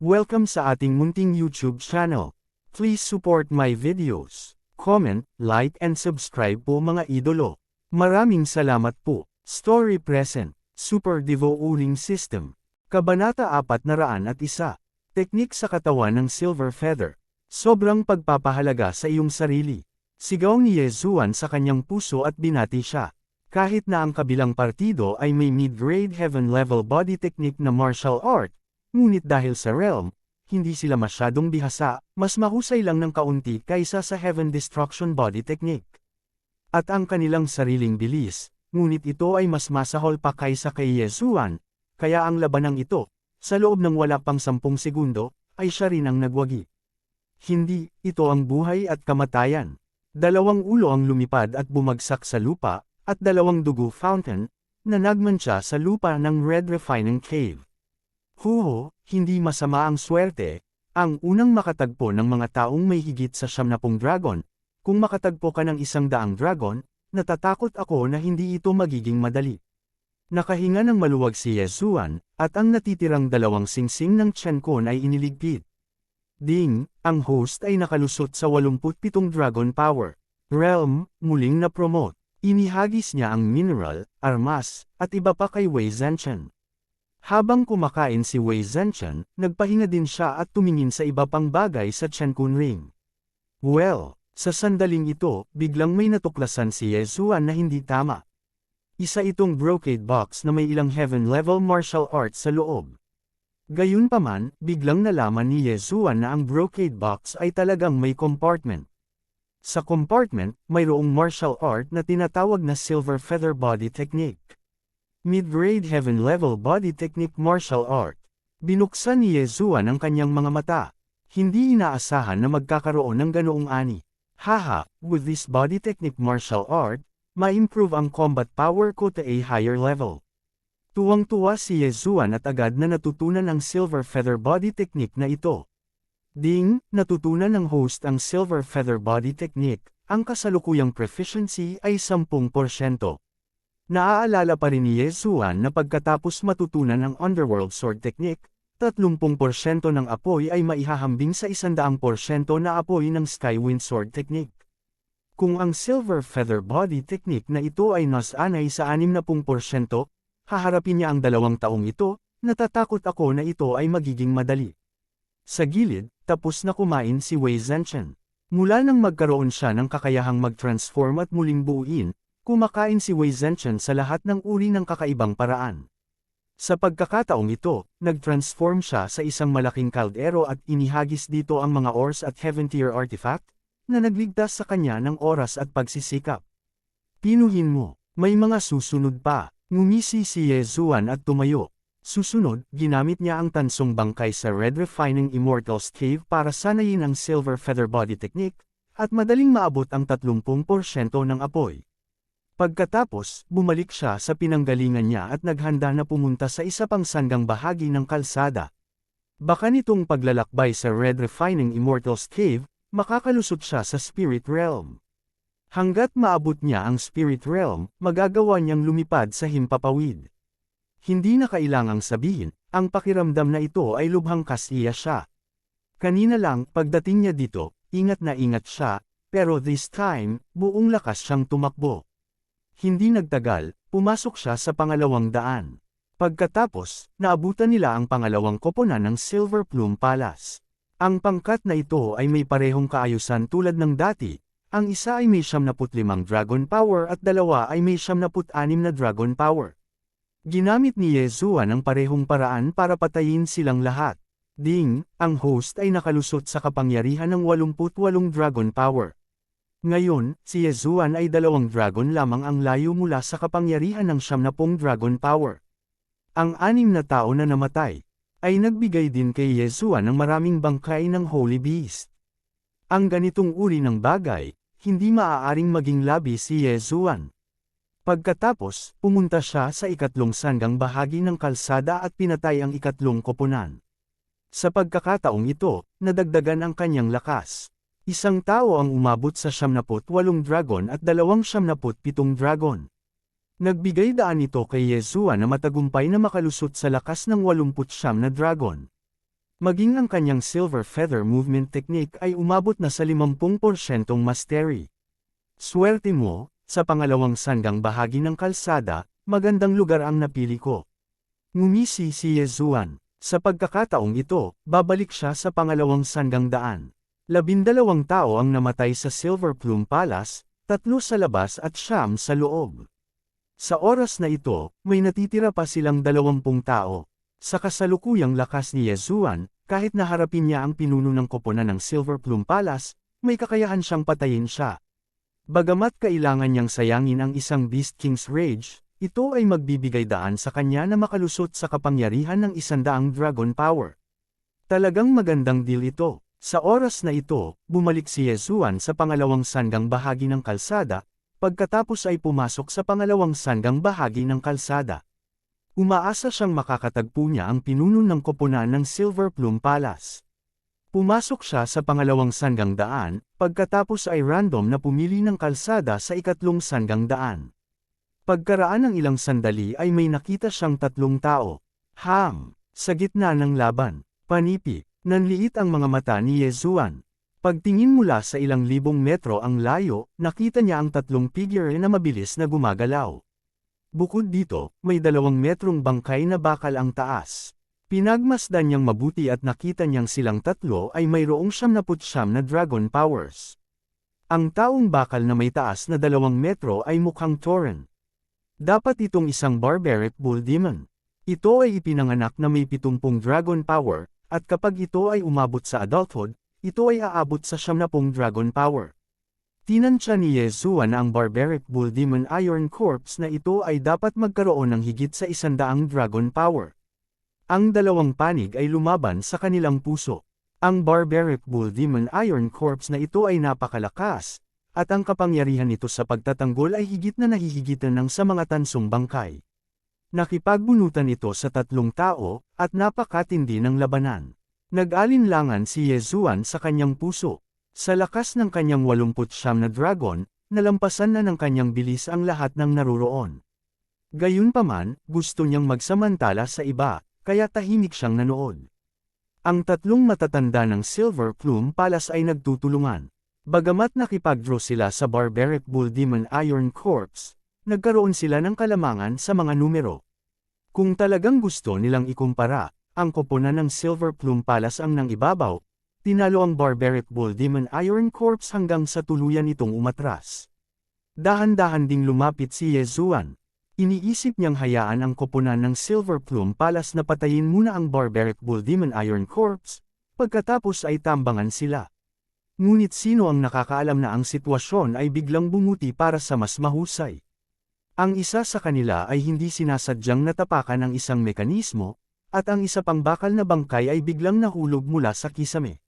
Welcome sa ating munting YouTube channel. Please support my videos. Comment, like and subscribe po mga idolo. Maraming salamat po. Story present. Super Devo Uling System. Kabanata 401. Teknik sa katawan ng Silver Feather. Sobrang pagpapahalaga sa iyong sarili. Sigaw ni Yezuan sa kanyang puso at binati siya. Kahit na ang kabilang partido ay may mid-grade heaven-level body technique na martial art, ngunit dahil sa realm, hindi sila masyadong bihasa, mas mahusay lang ng kaunti kaysa sa heaven destruction body technique. At ang kanilang sariling bilis, ngunit ito ay mas masahol pa kaysa kay Yezuan, kaya ang labanang ito, sa loob ng wala pang 10 segundo, ay siya rin ang nagwagi. Hindi, ito ang buhay at kamatayan. 2 ulo ang lumipad at bumagsak sa lupa, at 2 dugo fountain, na nagmantsa sa lupa ng Red Refining Cave. Huho, hindi masama ang swerte, ang unang makatagpo ng mga taong may higit sa 70 dragon. Kung makatagpo ka ng 100 dragon, natatakot ako na hindi ito magiging madali. Nakahinga ng maluwag si Yezuan, at ang natitirang 2 singsing ng Chenkon ay iniligpit. Ding, ang host ay nakalusot sa 87 dragon power. Realm, muling na-promote. Inihagis niya ang mineral, armas, at iba pa kay Wei Zhenchen. Habang kumakain si Wei Zhenchen, nagpahinga din siya at tumingin sa iba pang bagay sa Chenkun Ring. Well, sa sandaling ito, biglang may natuklasan si Yezuan na hindi tama. Isa itong brocade box na may ilang heaven-level martial arts sa loob. Gayunpaman, biglang nalaman ni Yezuan na ang brocade box ay talagang may compartment. Sa compartment, mayroong martial art na tinatawag na Silver Feather Body Technique. Mid-grade heaven-level body technique martial art. Binuksan ni Yezuan ang kanyang mga mata. Hindi inaasahan na magkakaroon ng ganoong ani. Haha, with this body technique martial art, ma-improve ang combat power ko to a higher level. Tuwang-tuwa si Yezuan at agad na natutunan ang Silver Feather Body Technique na ito. Ding, natutunan ng host ang Silver Feather Body Technique, ang kasalukuyang proficiency ay 10%. Naaalala pa rin ni Yezuan na pagkatapos matutunan ang Underworld Sword Technique, 30% ng apoy ay maihahambing sa 100% na apoy ng Skywind Sword Technique. Kung ang Silver Feather Body Technique na ito ay nasanay sa 60%, haharapin niya ang 2 taong ito, natatakot ako na ito ay magiging madali. Sa gilid, tapos na kumain si Wei Zhenchen. Mula nang magkaroon siya ng kakayahang mag-transform at muling buuin, kumakain si Wei Zhenchen sa lahat ng uri ng kakaibang paraan. Sa pagkakataong ito, nag-transform siya sa isang malaking kaldero at inihagis dito ang mga ores at heaven-tier artifact, na nagligtas sa kanya ng oras at pagsisikap. Pinuhin mo, may mga susunod pa, ngumisi si Yezuan at tumayo. Susunod, ginamit niya ang tansong bangkay sa Red Refining Immortals Cave para sanayin ang Silver Feather Body Technique, at madaling maabot ang 30% ng apoy. Pagkatapos, bumalik siya sa pinanggalingan niya at naghanda na pumunta sa isa pang sanggang bahagi ng kalsada. Baka nitong paglalakbay sa Red Refining Immortals Cave, makakalusot siya sa Spirit Realm. Hanggat maabot niya ang Spirit Realm, magagawa niyang lumipad sa himpapawid. Hindi na kailangang sabihin, ang pakiramdam na ito ay lubhang kasiya siya. Kanina lang, pagdating niya dito, ingat na ingat siya, pero this time, buong lakas siyang tumakbo. Hindi nagtagal, pumasok siya sa 200 daan. Pagkatapos, naabutan nila ang pangalawang koponan ng Silver Plume Palace. Ang pangkat na ito ay may parehong kaayusan tulad ng dati, ang isa ay may 75 Dragon Power at 2 ay may 76 na Dragon Power. Ginamit ni Yezuan ang parehong paraan para patayin silang lahat. Ding, ang host ay nakalusot sa kapangyarihan ng 88 Dragon Power. Ngayon, si Yezuan ay 2 dragon lamang ang layo mula sa kapangyarihan ng 70 Dragon Power. Ang 6 na tao na namatay, ay nagbigay din kay Yezuan ng maraming bangkay ng Holy Beast. Ang ganitong uri ng bagay, hindi maaaring maging labi si Yezuan. Pagkatapos, pumunta siya sa 3 sanggang bahagi ng kalsada at pinatay ang 3 koponan. Sa pagkakataong ito, nadagdagan ang kanyang lakas. Isang tao ang umabot sa 78 dragon at 277 dragon. Nagbigay daan ito kay Yezuan na matagumpay na makalusot sa lakas ng 89 na dragon. Maging ang kanyang silver feather movement technique ay umabot na sa 50% mastery. Swerte mo, sa pangalawang sanggang bahagi ng kalsada, magandang lugar ang napili ko. Ngumisi si Yezuan. Sa pagkakataong ito, babalik siya sa pangalawang sanggang daan. 12 tao ang namatay sa Silver Plume Palace, 3 sa labas at 9 sa loob. Sa oras na ito, may natitira pa silang 20 tao. Sa kasalukuyang lakas ni Yezuan, kahit naharapin niya ang pinuno ng koponan ng Silver Plume Palace, may kakayahan siyang patayin siya. Bagamat kailangan niyang sayangin ang isang Beast King's Rage, ito ay magbibigay daan sa kanya na makalusot sa kapangyarihan ng 100 Dragon Power. Talagang magandang deal ito. Sa oras na ito, bumalik si Yezuan sa pangalawang sanggang bahagi ng kalsada, pagkatapos ay pumasok sa pangalawang sanggang bahagi ng kalsada. Umaasa siyang makakatagpo niya ang pinuno ng koponan ng Silver Plume Palace. Pumasok siya sa pangalawang sanggang daan, pagkatapos ay random na pumili ng kalsada sa ikatlong sanggang daan. Pagkaraan ng ilang sandali ay may nakita siyang 3 tao. Sa gitna ng laban, panipi, nanliit ang mga mata ni Yezuan. Pagtingin mula sa ilang libong metro ang layo, nakita niya ang 3 figure na mabilis na gumagalaw. Bukod dito, may 2 metrong bangkay na bakal ang taas. Pinagmasdan niyang mabuti at nakita niyang silang 3 ay mayroong 79 na dragon powers. Ang taong bakal na may taas na 2 metro ay mukhang Tauren. Dapat itong isang barbaric bull demon. Ito ay ipinanganak na may 70 dragon power, at kapag ito ay umabot sa adulthood, ito ay aabot sa 70 dragon power. Tinansya ni Yezuan na ang barbaric bull demon Iron Corpse na ito ay dapat magkaroon ng higit sa 100 dragon power. Ang 2 panig ay lumaban sa kanilang puso. Ang barbaric bull demon Iron Corpse na ito ay napakalakas, at ang kapangyarihan nito sa pagtatanggol ay higit na nahihigitan ng sa mga tansong bangkay. Nakipagbunutan ito sa 3 tao, at napakatindi ng labanan. Nag-alinlangan si Yezuan sa kanyang puso. Sa lakas ng kanyang 89 na dragon, nalampasan na ng kanyang bilis ang lahat ng naruroon. Gayunpaman, gusto niyang magsamantala sa iba, kaya tahimik siyang nanood. Ang 3 matatanda ng Silver Plume Palace ay nagtutulungan. Bagamat nakipag-draw sila sa barbaric bull demon Iron Corpse, nagkaroon sila ng kalamangan sa mga numero. Kung talagang gusto nilang ikumpara, ang koponan ng Silver Plume Palace ang nang ibabaw, tinalo ang barbaric bull demon Iron Corpse hanggang sa tuluyan itong umatras. Dahan-dahan ding lumapit si Yezuan. Iniisip niyang hayaan ang koponan ng Silver Plume Palace na patayin muna ang barbaric bull demon Iron Corpse, pagkatapos ay tambangan sila. Ngunit sino ang nakakaalam na ang sitwasyon ay biglang bumuti para sa mas mahusay. Ang isa sa kanila ay hindi sinasadyang natapakan ng isang mekanismo, at ang isa pang bakal na bangkay ay biglang nahulog mula sa kisame.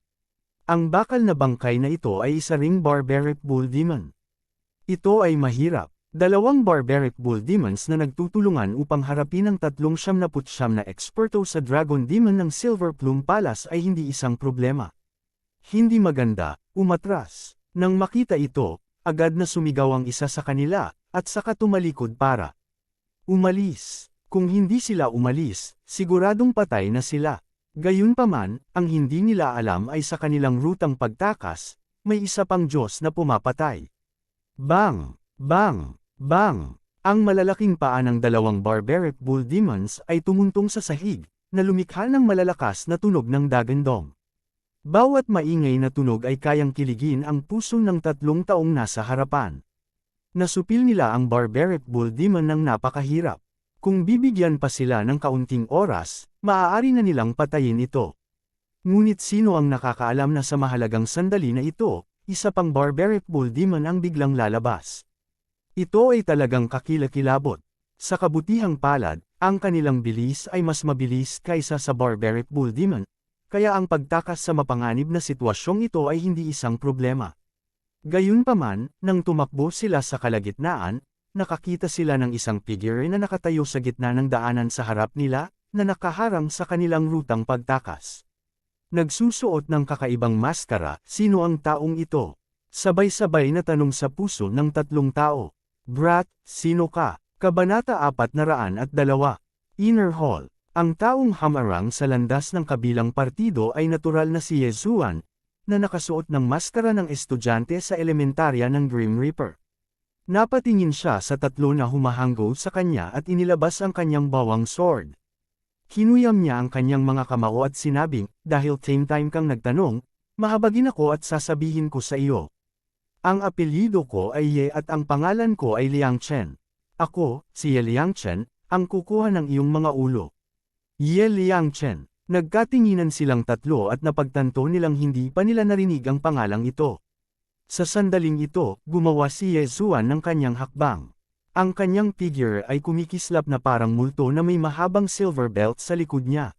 Ang bakal na bangkay na ito ay isa ring barbaric bull demon. Ito ay mahirap. 2 barbaric bull demons na nagtutulungan upang harapin ang 39 na eksperto sa Dragon Demon ng Silver Plume Palace ay hindi isang problema. Hindi maganda, umatras. Nang makita ito, agad na sumigaw ang isa sa kanila, at saka tumalikod para umalis. Kung hindi sila umalis, siguradong patay na sila. Gayunpaman, ang hindi nila alam ay sa kanilang rutang pagtakas, may isa pang Diyos na pumapatay. Bang! Bang! Bang! Ang malalaking paa ng 2 barbaric bull demons ay tumuntong sa sahig, na lumikha ng malalakas na tunog ng dagandong. Bawat maingay na tunog ay kayang kiligin ang puso ng 3 taong nasa harapan. Nasupil nila ang barbaric bull demon ng napakahirap. Kung bibigyan pa sila ng kaunting oras, maaari na nilang patayin ito. Ngunit sino ang nakakaalam na sa mahalagang sandali na ito, isa pang barbaric bull demon ang biglang lalabas. Ito ay talagang kakilakilabot. Sa kabutihang palad, ang kanilang bilis ay mas mabilis kaysa sa barbaric bull demon, kaya ang pagtakas sa mapanganib na sitwasyong ito ay hindi isang problema. Gayunpaman, nang tumakbo sila sa kalagitnaan, nakakita sila ng isang figure na nakatayo sa gitna ng daanan sa harap nila, na nakaharang sa kanilang rutang pagtakas. Nagsusuot ng kakaibang maskara, sino ang taong ito? Sabay-sabay na tanong sa puso ng 3 tao. Brat, sino ka? Kabanata 402. Inner Hall. Ang taong hamarang sa landas ng kabilang partido ay natural na si Yezuan, na nakasuot ng maskara ng estudyante sa elementarya ng Grim Reaper. Napatingin siya sa tatlo na humahanggo sa kanya at inilabas ang kanyang bawang sword. Kinuyam niya ang kanyang mga kamao at sinabing, dahil same time kang nagtanong, mahabagin ako at sasabihin ko sa iyo. Ang apelyido ko ay Ye at ang pangalan ko ay Liang Chen. Ako, si Ye Liang Chen, ang kukuha ng iyong mga ulo. Ye Liang Chen. Nagkatinginan silang tatlo at napagtanto nilang hindi pa nila narinig ang pangalang ito. Sa sandaling ito, gumawa si Yezuan ng kanyang hakbang. Ang kanyang figure ay kumikislap na parang multo na may mahabang silver belt sa likod niya.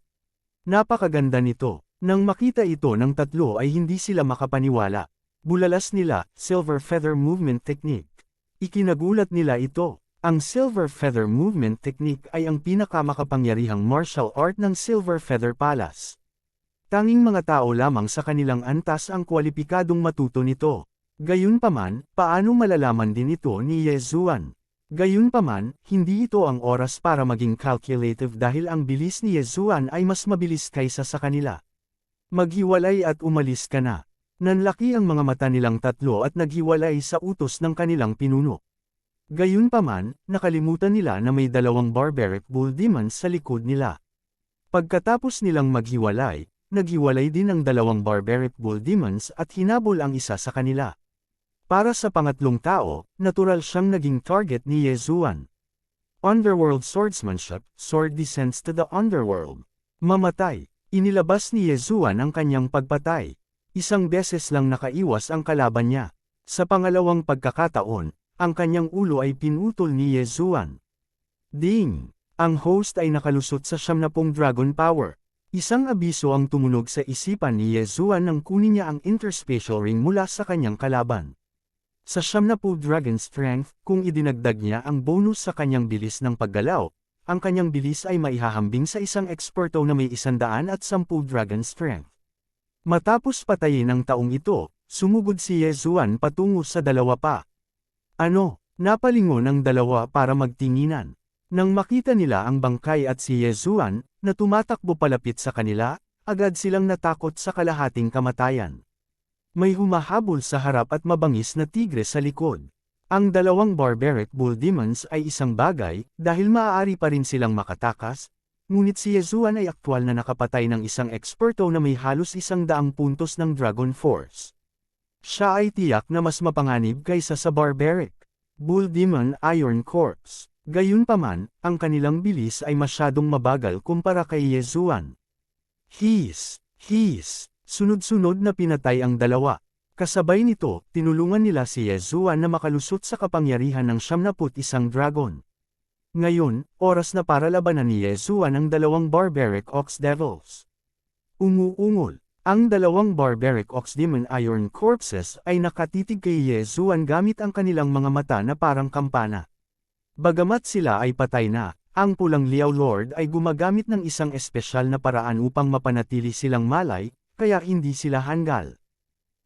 Napakaganda nito. Nang makita ito ng tatlo ay hindi sila makapaniwala. Bulalas nila, silver feather movement technique. Ikinagulat nila ito. Ang Silver Feather Movement Technique ay ang pinakamakapangyarihang martial art ng Silver Feather Palace. Tanging mga tao lamang sa kanilang antas ang kwalipikadong matuto nito. Gayunpaman, paano malalaman din ito ni Yezuan? Gayunpaman, hindi ito ang oras para maging calculative dahil ang bilis ni Yezuan ay mas mabilis kaysa sa kanila. Maghiwalay at umalis ka na. Nanlaki ang mga mata nilang tatlo at naghiwalay sa utos ng kanilang pinuno. Gayunpaman, nakalimutan nila na may dalawang barbaric bull demons sa likod nila. Pagkatapos nilang maghiwalay, naghiwalay din ang dalawang barbaric bull demons at hinabol ang isa sa kanila. Para sa pangatlong tao, natural siyang naging target ni Yezuan. Underworld Swordsmanship, sword descends to the underworld. Mamatay. Inilabas ni Yezuan ang kanyang pagpatay. Isang beses lang nakaiwas ang kalaban niya. Sa pangalawang pagkakataon, ang kanyang ulo ay pinutol ni Yezuan. Ding! Ang host ay nakalusot sa 70 dragon power. Isang abiso ang tumunog sa isipan ni Yezuan nang kunin niya ang interspatial ring mula sa kanyang kalaban. Sa 70 dragon strength, kung idinagdag niya ang bonus sa kanyang bilis ng paggalaw, ang kanyang bilis ay maihahambing sa isang eksperto na may 110 dragon strength. Matapos patayin ang taong ito, sumugod si Yezuan patungo sa dalawa pa. Ano, napalingon ang dalawa para magtinginan. Nang makita nila ang bangkay at si Yezuan, na tumatakbo palapit sa kanila, agad silang natakot sa kalahating kamatayan. May humahabol sa harap at mabangis na tigre sa likod. Ang dalawang barbaric bull demons ay isang bagay, dahil maaari pa rin silang makatakas, ngunit si Yezuan ay aktwal na nakapatay ng isang eksperto na may halos 100 puntos ng Dragon Force. Siya ay tiyak na mas mapanganib kaysa sa barbaric bull demon Iron Corpse. Gayunpaman, ang kanilang bilis ay masyadong mabagal kumpara kay Yezuan. Hiss! Sunod-sunod na pinatay ang dalawa. Kasabay nito, tinulungan nila si Yezuan na makalusot sa kapangyarihan ng 71 dragon. Ngayon, oras na para labanan ni Yezuan ang dalawang barbaric Ox Devils. Umuungol. Ang dalawang barbaric Ox Demon Iron Corpses ay nakatitig kay Yezuan gamit ang kanilang mga mata na parang kampana. Bagamat sila ay patay na, ang pulang Liao Lord ay gumagamit ng isang espesyal na paraan upang mapanatili silang malay, kaya hindi sila hanggal.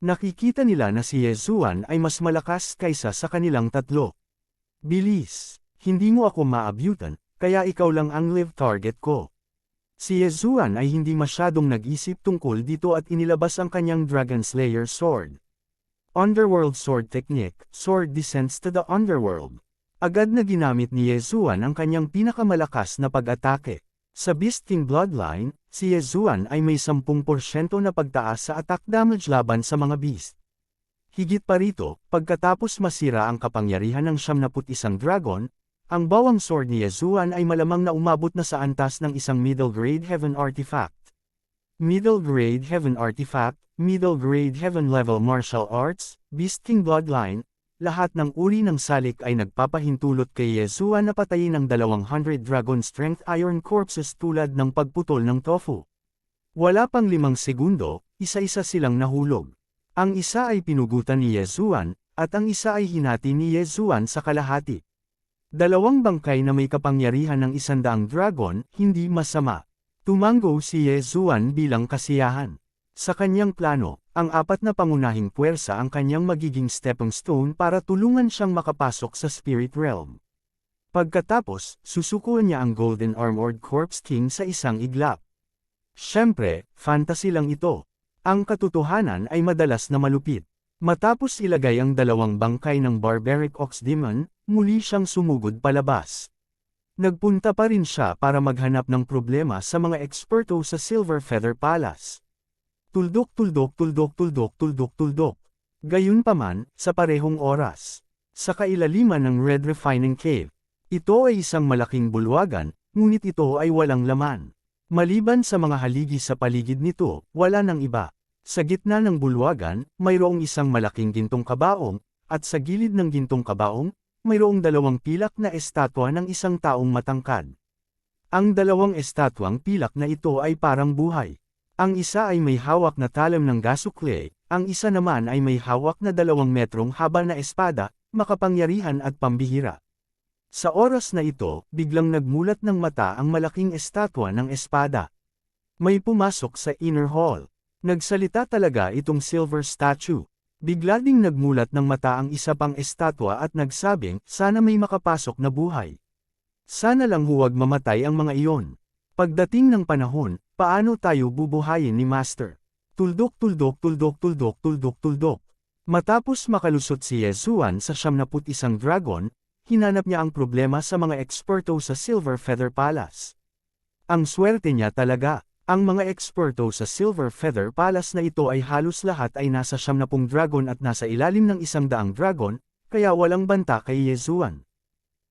Nakikita nila na si Yezuan ay mas malakas kaysa sa kanilang tatlo. Bilis! Hindi mo ako maabutan, kaya ikaw lang ang live target ko. Si Yezuan ay hindi masyadong nag-isip tungkol dito at inilabas ang kanyang Dragon Slayer sword. Underworld Sword Technique, sword descends to the underworld. Agad na ginamit ni Yezuan ang kanyang pinakamalakas na pag-atake. Sa Beast King Bloodline, si Yezuan ay may 10% na pagtaas sa attack damage laban sa mga beast. Higit pa rito, pagkatapos masira ang kapangyarihan ng 71 dragon, ang bawang sword ni Yezuan ay malamang na umabot na sa antas ng isang middle grade heaven artifact. Middle grade heaven artifact, middle grade heaven level martial arts, Beast King Bloodline, lahat ng uri ng salik ay nagpapahintulot kay Yezuan na patayin ang 200 dragon strength iron corpses tulad ng pagputol ng tofu. Wala pang 5 segundo, isa-isa silang nahulog. Ang isa ay pinugutan ni Yezuan, at ang isa ay hinati ni Yezuan sa kalahati. Dalawang bangkay na may kapangyarihan ng 100 dragon, hindi masama. Tumango si Yezuan bilang kasiyahan. Sa kanyang plano, ang 4 na pangunahing puwersa ang kanyang magiging stepping stone para tulungan siyang makapasok sa spirit realm. Pagkatapos, susukuan niya ang Golden Armored Corpse King sa isang iglap. Siyempre, fantasy lang ito. Ang katotohanan ay madalas na malupit. Matapos ilagay ang dalawang bangkay ng Barbaric Ox Demon, muli siyang sumugod palabas. Nagpunta pa rin siya para maghanap ng problema sa mga eksperto sa Silver Feather Palace. Tuldok tuldok tuldok tuldok tuldok tuldok. Gayunpaman, sa parehong oras. Sa kailaliman ng Red Refining Cave. Ito ay isang malaking bulwagan, ngunit ito ay walang laman. Maliban sa mga haligi sa paligid nito, wala nang iba. Sa gitna ng bulwagan, mayroong isang malaking gintong kabaong, at sa gilid ng gintong kabaong, mayroong dalawang pilak na estatwa ng isang taong matangkad. Ang dalawang estatwang pilak na ito ay parang buhay. Ang isa ay may hawak na talam ng gasukle, ang isa naman ay may hawak na 2 metrong haba na espada, makapangyarihan at pambihira. Sa oras na ito, biglang nagmulat ng mata ang malaking estatwa ng espada. May pumasok sa inner hall. Nagsalita talaga itong silver statue. Bigla ding nagmulat ng mata ang isa pang estatwa at nagsabing, sana may makapasok na buhay. Sana lang huwag mamatay ang mga iyon. Pagdating ng panahon, paano tayo bubuhayin ni Master? Tuldok tuldok tuldok tuldok tuldok tuldok. Matapos makalusot si Yesuan sa 71 dragon, hinanap niya ang problema sa mga eksperto sa Silver Feather Palace. Ang swerte niya talaga. Ang mga eksperto sa Silver Feather Palace na ito ay halos lahat ay nasa 70 dragon at nasa ilalim ng 100 dragon, kaya walang banta kay Yesuan.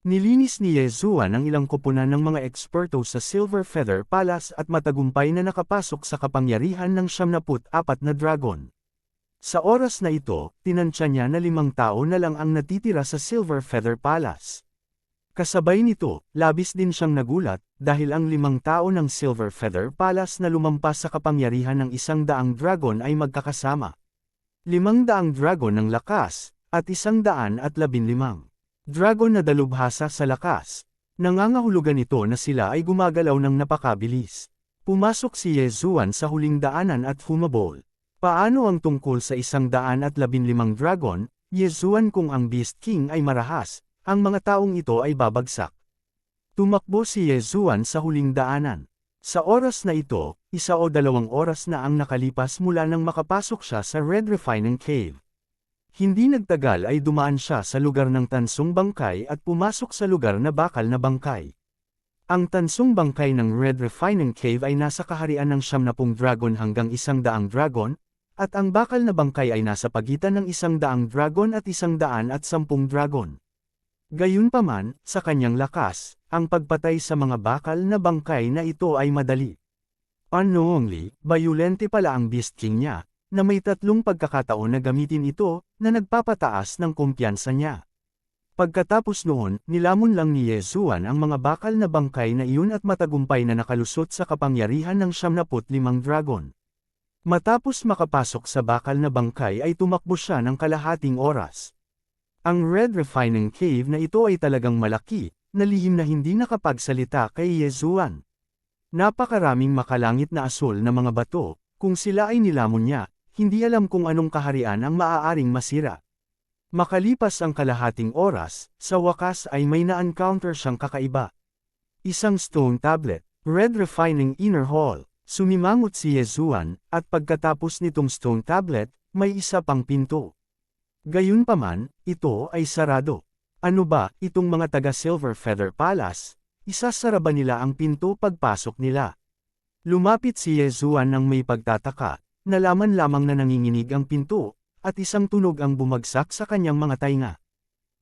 Nilinis ni Yesuan ang ilang koponan ng mga eksperto sa Silver Feather Palace at matagumpay na nakapasok sa kapangyarihan ng 74 na dragon. Sa oras na ito, tinansya niya na 5 tao na lang ang natitira sa Silver Feather Palace. Kasabay nito, labis din siyang nagulat, dahil ang 5 tao ng Silver Feather Palace na lumampas sa kapangyarihan ng 100 dragon ay magkakasama. 500 dragon ng lakas, at 115 dragon na dalubhasa sa lakas. Nangangahulugan ito na sila ay gumagalaw ng napakabilis. Pumasok si Yesuan sa huling daanan at humabol. Paano ang tungkol sa 115 dragon, Yesuan kung ang Beast King ay marahas? Ang mga taong ito ay babagsak. Tumakbo si Yesuan sa huling daanan. Sa oras na ito, 1 o 2 oras na ang nakalipas mula nang makapasok siya sa Red Refining Cave. Hindi nagtagal ay dumaan siya sa lugar ng tansong bangkay at pumasok sa lugar na bakal na bangkay. Ang tansong bangkay ng Red Refining Cave ay nasa kaharian ng 70 dragon hanggang 100 dragon, at ang bakal na bangkay ay nasa pagitan ng 100 dragon at 110 dragon. Gayunpaman, sa kanyang lakas, ang pagpatay sa mga bakal na bangkay na ito ay madali. Unknowingly, bayulente pala ang Beast King niya, na may 3 pagkakataon na gamitin ito, na nagpapataas ng kumpiyansa niya. Pagkatapos noon, nilamon lang ni Yesuan ang mga bakal na bangkay na iyon at matagumpay na nakalusot sa kapangyarihan ng 75 dragon. Matapos makapasok sa bakal na bangkay ay tumakbo siya ng kalahating oras. Ang Red Refining Cave na ito ay talagang malaki, na lihim na hindi nakapagsalita kay Yesuan. Napakaraming makalangit na asol na mga bato, kung sila ay nilamon niya, hindi alam kung anong kaharian ang maaaring masira. Makalipas ang kalahating oras, sa wakas ay may na-encounter siyang kakaiba. Isang stone tablet, Red Refining Inner Hall, sumimangot si Yesuan, at pagkatapos nitong stone tablet, may isa pang pinto. Gayunpaman, ito ay sarado. Ano ba, itong mga taga Silver Feather Palace, isasara ba nila ang pinto pagpasok nila? Lumapit si Yesuan nang may pagtataka, nalaman lamang na nanginginig ang pinto, at isang tunog ang bumagsak sa kanyang mga tainga.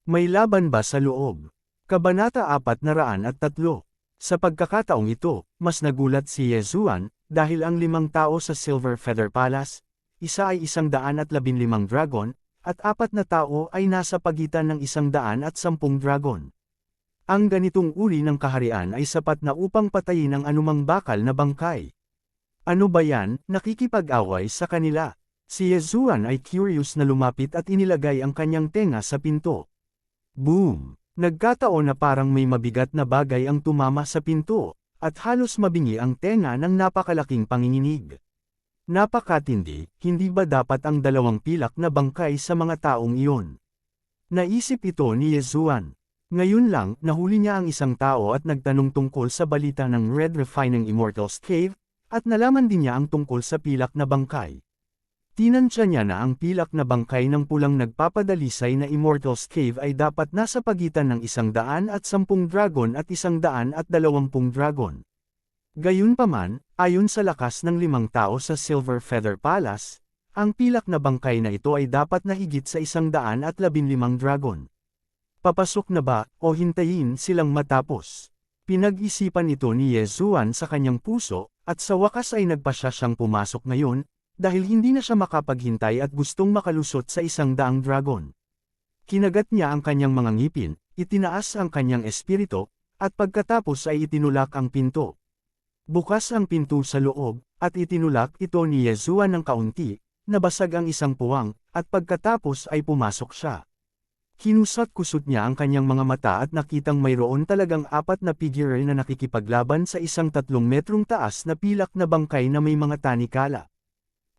May laban ba sa loob? Kabanata 403. Sa pagkakataong ito, mas nagulat si Yesuan, dahil ang 5 tao sa Silver Feather Palace, isa ay 115 dragon, at 4 na tao ay nasa pagitan ng 110 dragon. Ang ganitong uri ng kaharian ay sapat na upang patayin ang anumang bakal na bangkay. Ano ba yan, nakikipag-away sa kanila? Si Yesuan ay curious na lumapit at inilagay ang kanyang tenga sa pinto. Boom! Nagkataon na parang may mabigat na bagay ang tumama sa pinto, at halos mabingi ang tenga ng napakalaking panginginig. Napakatindi, hindi ba dapat ang 2 pilak na bangkay sa mga taong iyon? Naisip ito ni Yesuan. Ngayon lang, nahuli niya ang isang tao at nagtanong tungkol sa balita ng Red Refining Immortals Cave, at nalaman din niya ang tungkol sa pilak na bangkay. Tinansya niya na ang pilak na bangkay ng pulang nagpapadalisay na Immortals Cave ay dapat nasa pagitan ng 110 dragon at 120 dragon. Gayunpaman, ayon sa lakas ng 5 tao sa Silver Feather Palace, ang pilak na bangkay na ito ay dapat na higit sa 115 dragon. Papasok na ba, o hintayin silang matapos? Pinag-isipan ito ni Yezuan sa kanyang puso, at sa wakas ay nagpasya siyang pumasok ngayon, dahil hindi na siya makapaghintay at gustong makalusot sa 100 dragon. Kinagat niya ang kanyang mga ngipin, itinaas ang kanyang espiritu, at pagkatapos ay itinulak ang pinto. Bukas ang pinto sa loob, at itinulak ito ni Yezuan ng kaunti, nabasag ang isang puwang, at pagkatapos ay pumasok siya. Kinusat-kusot niya ang kanyang mga mata at nakitang mayroon talagang 4 na figure na nakikipaglaban sa isang 3 metrong taas na pilak na bangkay na may mga tanikala.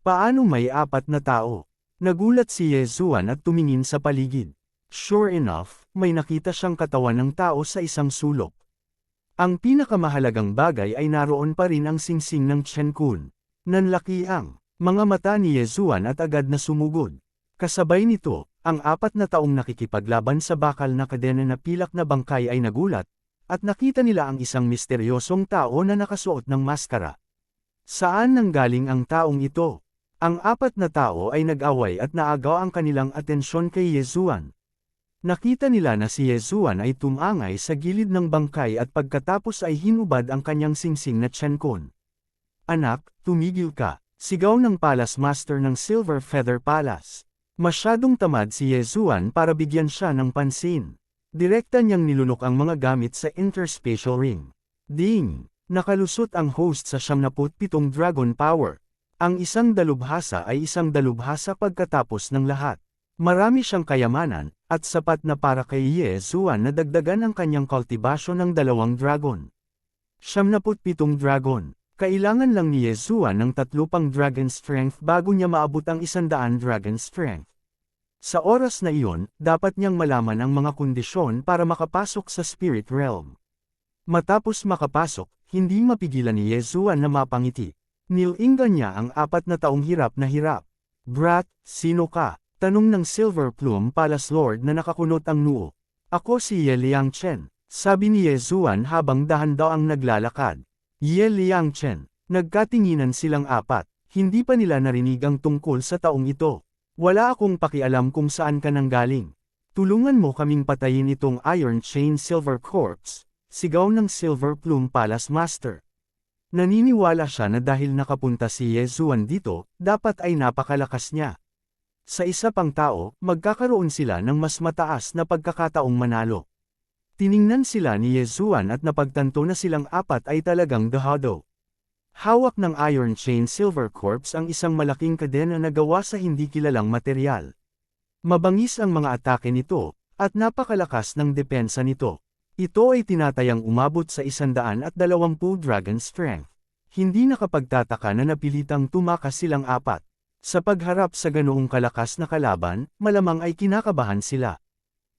Paano may 4 na tao? Nagulat si Yezuan at tumingin sa paligid. Sure enough, may nakita siyang katawan ng tao sa isang sulok. Ang pinakamahalagang bagay ay naroon pa rin ang singsing ng Chen Kun. Nanlaki ang mga mata ni Yezuan at agad na sumugod. Kasabay nito, ang 4 na taong nakikipaglaban sa bakal na kadena na pilak na bangkay ay nagulat, at nakita nila ang isang misteryosong tao na nakasuot ng maskara. Saan nanggaling ang taong ito? Ang 4 na tao ay nag-away at naagaw ang kanilang atensyon kay Yezuan. Nakita nila na si Yezuan ay tumangay sa gilid ng bangkay at pagkatapos ay hinubad ang kanyang singsing na Chen Kun. Anak, tumigil ka, sigaw ng Palace Master ng Silver Feather Palace. Masyadong tamad si Yezuan para bigyan siya ng pansin. Direkta niyang nilunok ang mga gamit sa interspatial ring. Ding! Nakalusot ang host sa 77 dragon power. Ang isang dalubhasa ay isang dalubhasa pagkatapos ng lahat. Marami siyang kayamanan, at sapat na para kay Yezuan na dagdagan ang kanyang kultibasyon ng 2 dragon. 77 dragon. Kailangan lang ni Yezuan ng 3 pang dragon strength bago niya maabot ang 100 dragon strength. Sa oras na iyon, dapat niyang malaman ang mga kondisyon para makapasok sa spirit realm. Matapos makapasok, hindi mapigilan ni Yezuan na mapangiti. Nilinggan niya ang 4 na taong hirap na hirap. Brat, sino ka? Tanong ng Silver Plume Palace Lord na nakakunot ang noo. Ako si Ye Liangchen, sabi ni Yezuan habang dahan-daw ang naglalakad. Ye Liangchen, nagkatinginan silang 4, hindi pa nila narinig ang tungkol sa taong ito. Wala akong pakialam kung saan ka nanggaling. Tulungan mo kaming patayin itong Iron Chain Silver Corpse, sigaw ng Silver Plume Palace Master. Naniniwala siya na dahil nakapunta si Yezuan dito, dapat ay napakalakas niya. Sa isa pang tao, magkakaroon sila ng mas mataas na pagkakataong manalo. Tiningnan sila ni Yezuan at napagtanto na silang 4 ay talagang dahado. Hawak ng Iron Chain Silver Corpse ang isang malaking kadena na gawa sa hindi kilalang material. Mabangis ang mga atake nito, at napakalakas ng depensa nito. Ito ay tinatayang umabot sa 120 dragon strength. Hindi nakapagtataka na napilitang tumakas silang 4. Sa pagharap sa ganoong kalakas na kalaban, malamang ay kinakabahan sila.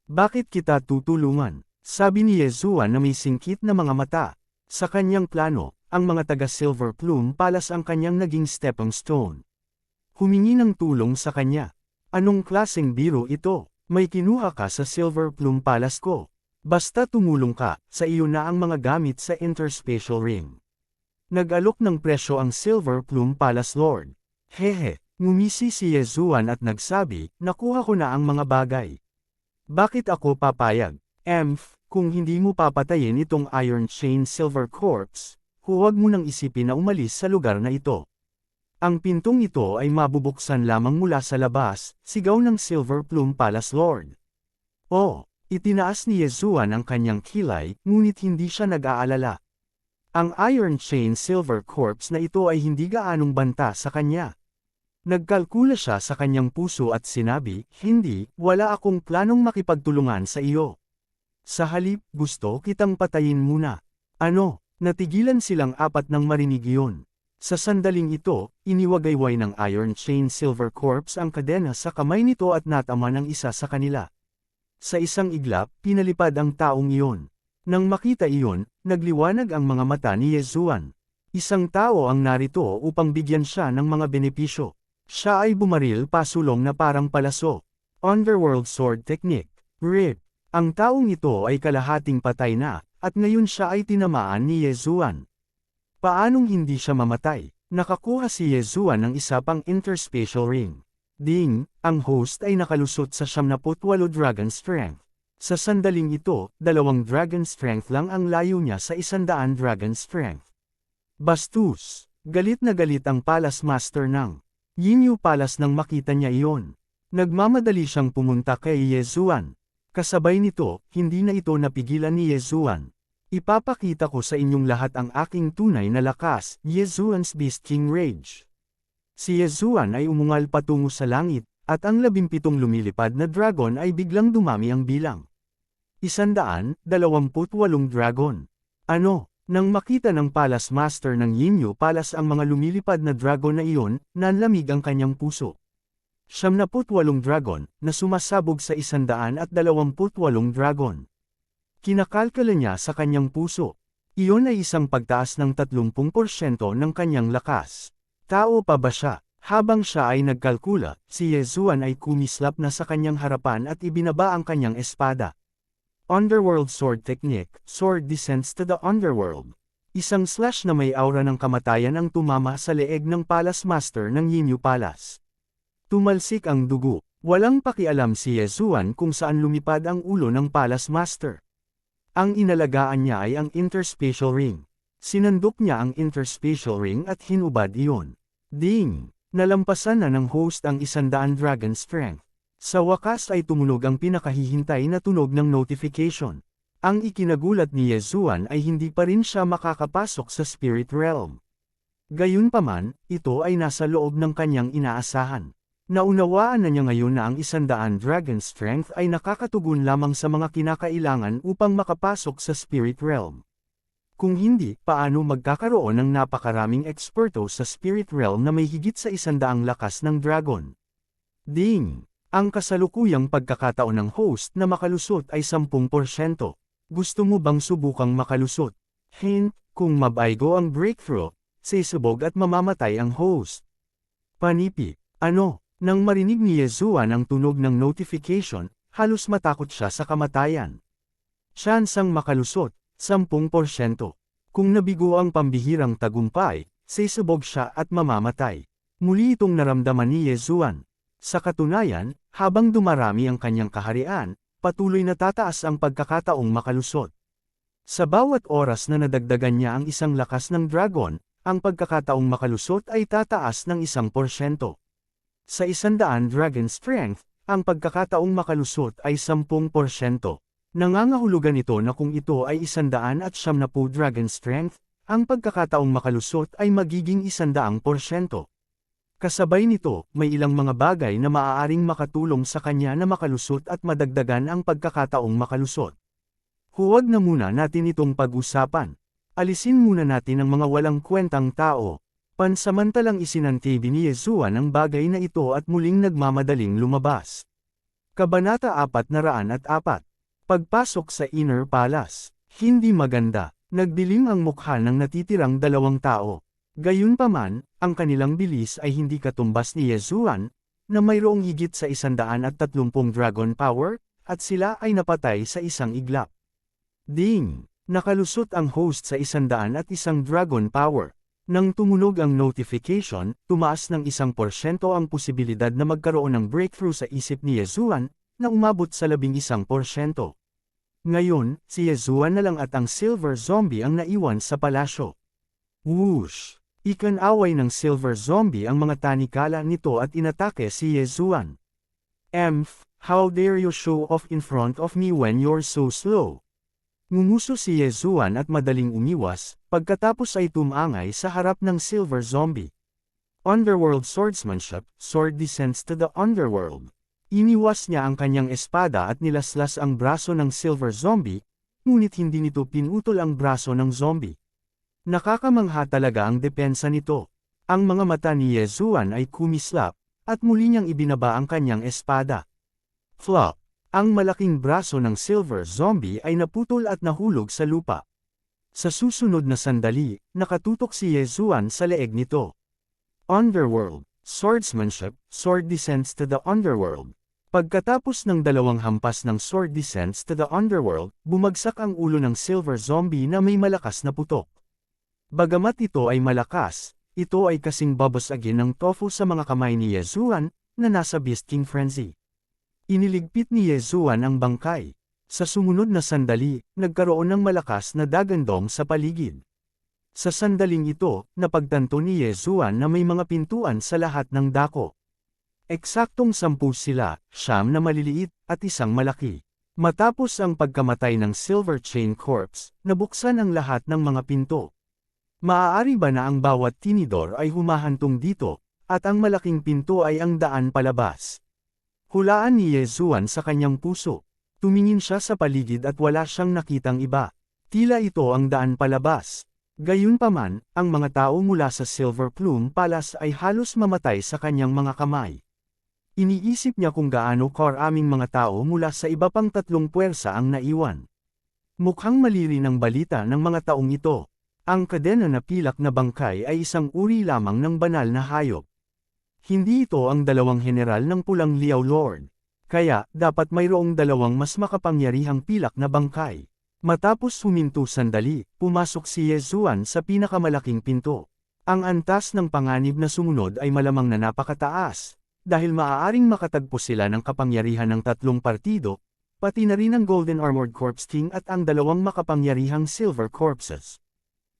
Bakit kita tutulungan? Sabi ni Yezuan na may singkit na mga mata. Sa kanyang plano, ang mga taga Silver Plume Palace ang kanyang naging stepping stone. Humingi ng tulong sa kanya. Anong klaseng biro ito? May kinuha ka sa Silver Plume Palace ko. Basta tumulong ka, sa iyo na ang mga gamit sa interspatial ring. Nag-alok ng presyo ang Silver Plume Palace Lord. Hehe, ngumisi si Yezuan at nagsabi, nakuha ko na ang mga bagay. Bakit ako papayag? Kung hindi mo papatayin itong Iron Chain Silver Corpse, huwag mo nang isipin na umalis sa lugar na ito. Ang pintong ito ay mabubuksan lamang mula sa labas, sigaw ng Silver Plume Palace Lord. Oh, itinaas ni Yezuan ang kanyang kilay, ngunit hindi siya nag-aalala. Ang Iron Chain Silver Corpse na ito ay hindi gaanong banta sa kanya. Nagkalkula siya sa kanyang puso at sinabi, hindi, wala akong planong makipagtulungan sa iyo. Sa halip, gusto kitang patayin muna. Ano? Natigilan silang 4 nang marinig iyon. Sa sandaling ito, iniwagayway ng Iron Chain Silver Corpse ang kadena sa kamay nito at natama ng isa sa kanila. Sa isang iglap, pinalipad ang taong iyon. Nang makita iyon, nagliwanag ang mga mata ni Yezuan. Isang tao ang narito upang bigyan siya ng mga benepisyo. Siya ay bumaril pasulong na parang palaso. Underworld Sword Technique. RIP. Ang taong ito ay kalahating patay na, at ngayon siya ay tinamaan ni Yezuan. Paanong hindi siya mamatay? Nakakuha si Yezuan ng isa pang interspatial ring. Ding, ang host ay nakalusot sa 78 Dragon Strength. Sa sandaling ito, 2 Dragon Strength lang ang layo niya sa 100 Dragon Strength. Bastos, galit na galit ang Palace Master ng Yinyu Palace nang makita niya iyon. Nagmamadali siyang pumunta kay Yezuan. Kasabay nito, hindi na ito napigilan ni Yezuan. Ipapakita ko sa inyong lahat ang aking tunay na lakas, Yezuan's Beast King Rage. Si Yezuan ay umungal patungo sa langit, at ang 17 lumilipad na dragon ay biglang dumami ang bilang. 128 dragon. Ano? Nang makita ng Palace Master ng Yinyu Palace ang mga lumilipad na dragon na iyon, nanlamig ang kanyang puso. 78 dragon, na sumasabog sa 128 dragon. Kinakalkala niya sa kanyang puso. Iyon ay isang pagtaas ng 30% ng kanyang lakas. Tao pa ba siya? Habang siya ay nagkalkula, si Yezuan ay kumislap na sa kanyang harapan at ibinaba ang kanyang espada. Underworld Sword Technique, Sword Descents to the Underworld. Isang slash na may aura ng kamatayan ang tumama sa leeg ng Palace Master ng Yinyu Palace. Tumalsik ang dugo. Walang pakialam si Yezuan kung saan lumipad ang ulo ng Palace Master. Ang inalagaan niya ay ang interspatial ring. Sinandok niya ang interspatial ring at hinubad iyon. Ding! Nalampasan na ng host ang 100 Dragon Strength. Sa wakas ay tumunog ang pinakahihintay na tunog ng notification. Ang ikinagulat ni Yezuan ay hindi pa rin siya makakapasok sa Spirit Realm. Gayunpaman, ito ay nasa loob ng kanyang inaasahan. Naunawaan na niya ngayon na ang 100 Dragon Strength ay nakakatugon lamang sa mga kinakailangan upang makapasok sa Spirit Realm. Kung hindi, paano magkakaroon ng napakaraming eksperto sa Spirit Realm na may higit sa 100 lakas ng dragon? Ding! Ang kasalukuyang pagkakataon ng host na makalusot ay 10%. Gusto mo bang subukang makalusot? Hint, kung mabaygo ang breakthrough, sisubog at mamamatay ang host. Panipi, ano? Nang marinig ni Yezuan ang tunog ng notification, halos matakot siya sa kamatayan. Syansang makalusot. 10%. Kung nabigo ang pambihirang tagumpay, sisubog siya at mamamatay. Muli itong naramdaman ni Yezuan. Sa katunayan, habang dumarami ang kanyang kaharian, patuloy na tataas ang pagkakataong makalusot. Sa bawat oras na nadagdagan niya ang isang lakas ng dragon, ang pagkakataong makalusot ay tataas ng 1%. Sa 100 Dragon Strength, ang pagkakataong makalusot ay 10%. Nangangahulugan ito na kung ito ay 170 Dragon Strength, ang pagkakataong makalusot ay magiging 100%. Kasabay nito, may ilang mga bagay na maaaring makatulong sa kanya na makalusot at madagdagan ang pagkakataong makalusot. Huwag na muna natin itong pag-usapan. Alisin muna natin ang mga walang kwentang tao. Pansamantalang isinantibi ni Yezuan ang bagay na ito at muling nagmamadaling lumabas. Kabanata 404. Pagpasok sa Inner Palace. Hindi maganda. Nagdilim ang mukha ng natitirang 2 tao. Gayunpaman, ang kanilang bilis ay hindi katumbas ni Yezuan, na mayroong higit sa 130 dragon power, at sila ay napatay sa isang iglap. Ding! Nakalusot ang host sa 101 dragon power. Nang tumunog ang notification, tumaas ng 1% ang posibilidad na magkaroon ng breakthrough sa isip ni Yezuan, na umabot sa 11%. Ngayon, si Yezuan na lang at ang Silver Zombie ang naiwan sa palasyo. Whoosh! Ikan-away ng Silver Zombie ang mga tanikala nito at inatake si Yezuan. Emph, how dare you show off in front of me when you're so slow? Ngumuso si Yezuan at madaling umiwas, pagkatapos ay tumangay sa harap ng Silver Zombie. Underworld Swordsmanship, Sword Descents to the Underworld. Iniwas niya ang kanyang espada at nilaslas ang braso ng Silver Zombie, ngunit hindi nito pinutol ang braso ng zombie. Nakakamangha talaga ang depensa nito. Ang mga mata ni Yezuan ay kumislap, at muli niyang ibinaba ang kanyang espada. Flop! Ang malaking braso ng Silver Zombie ay naputol at nahulog sa lupa. Sa susunod na sandali, nakatutok si Yezuan sa leeg nito. Underworld, Swordsmanship, Sword Descents to the Underworld. Pagkatapos ng dalawang hampas ng Sword Descents to the Underworld, bumagsak ang ulo ng Silver Zombie na may malakas na putok. Bagamat ito ay malakas, ito ay kasing babasagin ng tofu sa mga kamay ni Yezuan, na nasa Beast King Frenzy. Iniligpit ni Yezuan ang bangkay. Sa sumunod na sandali, nagkaroon ng malakas na dagandong sa paligid. Sa sandaling ito, napagtanto ni Yezuan na may mga pintuan sa lahat ng dako. Eksaktong 10 sila, 9 na maliliit, at isang malaki. Matapos ang pagkamatay ng Silver Chain Corpse, nabuksan ang lahat ng mga pinto. Maaari ba na ang bawat tinidor ay humahantong dito, at ang malaking pinto ay ang daan palabas? Hulaan ni Yezuan sa kanyang puso. Tumingin siya sa paligid at wala siyang nakitang iba. Tila ito ang daan palabas. Gayunpaman, ang mga tao mula sa Silver Plume Palace ay halos mamatay sa kanyang mga kamay. Iniisip niya kung gaano karaming mga tao mula sa iba pang 3 puwersa ang naiwan. Mukhang maliri ng balita ng mga taong ito. Ang kadena na pilak na bangkay ay isang uri lamang ng banal na hayop. Hindi ito ang 2 general ng Pulang Liaw Lord. Kaya, dapat mayroong 2 mas makapangyarihang pilak na bangkay. Matapos huminto sandali, pumasok si Yezuan sa pinakamalaking pinto. Ang antas ng panganib na sumunod ay malamang na napakataas, dahil maaaring makatagpo sila ng kapangyarihan ng 3 partido, pati na rin ang Golden Armored Corpse King at ang 2 makapangyarihang Silver Corpses.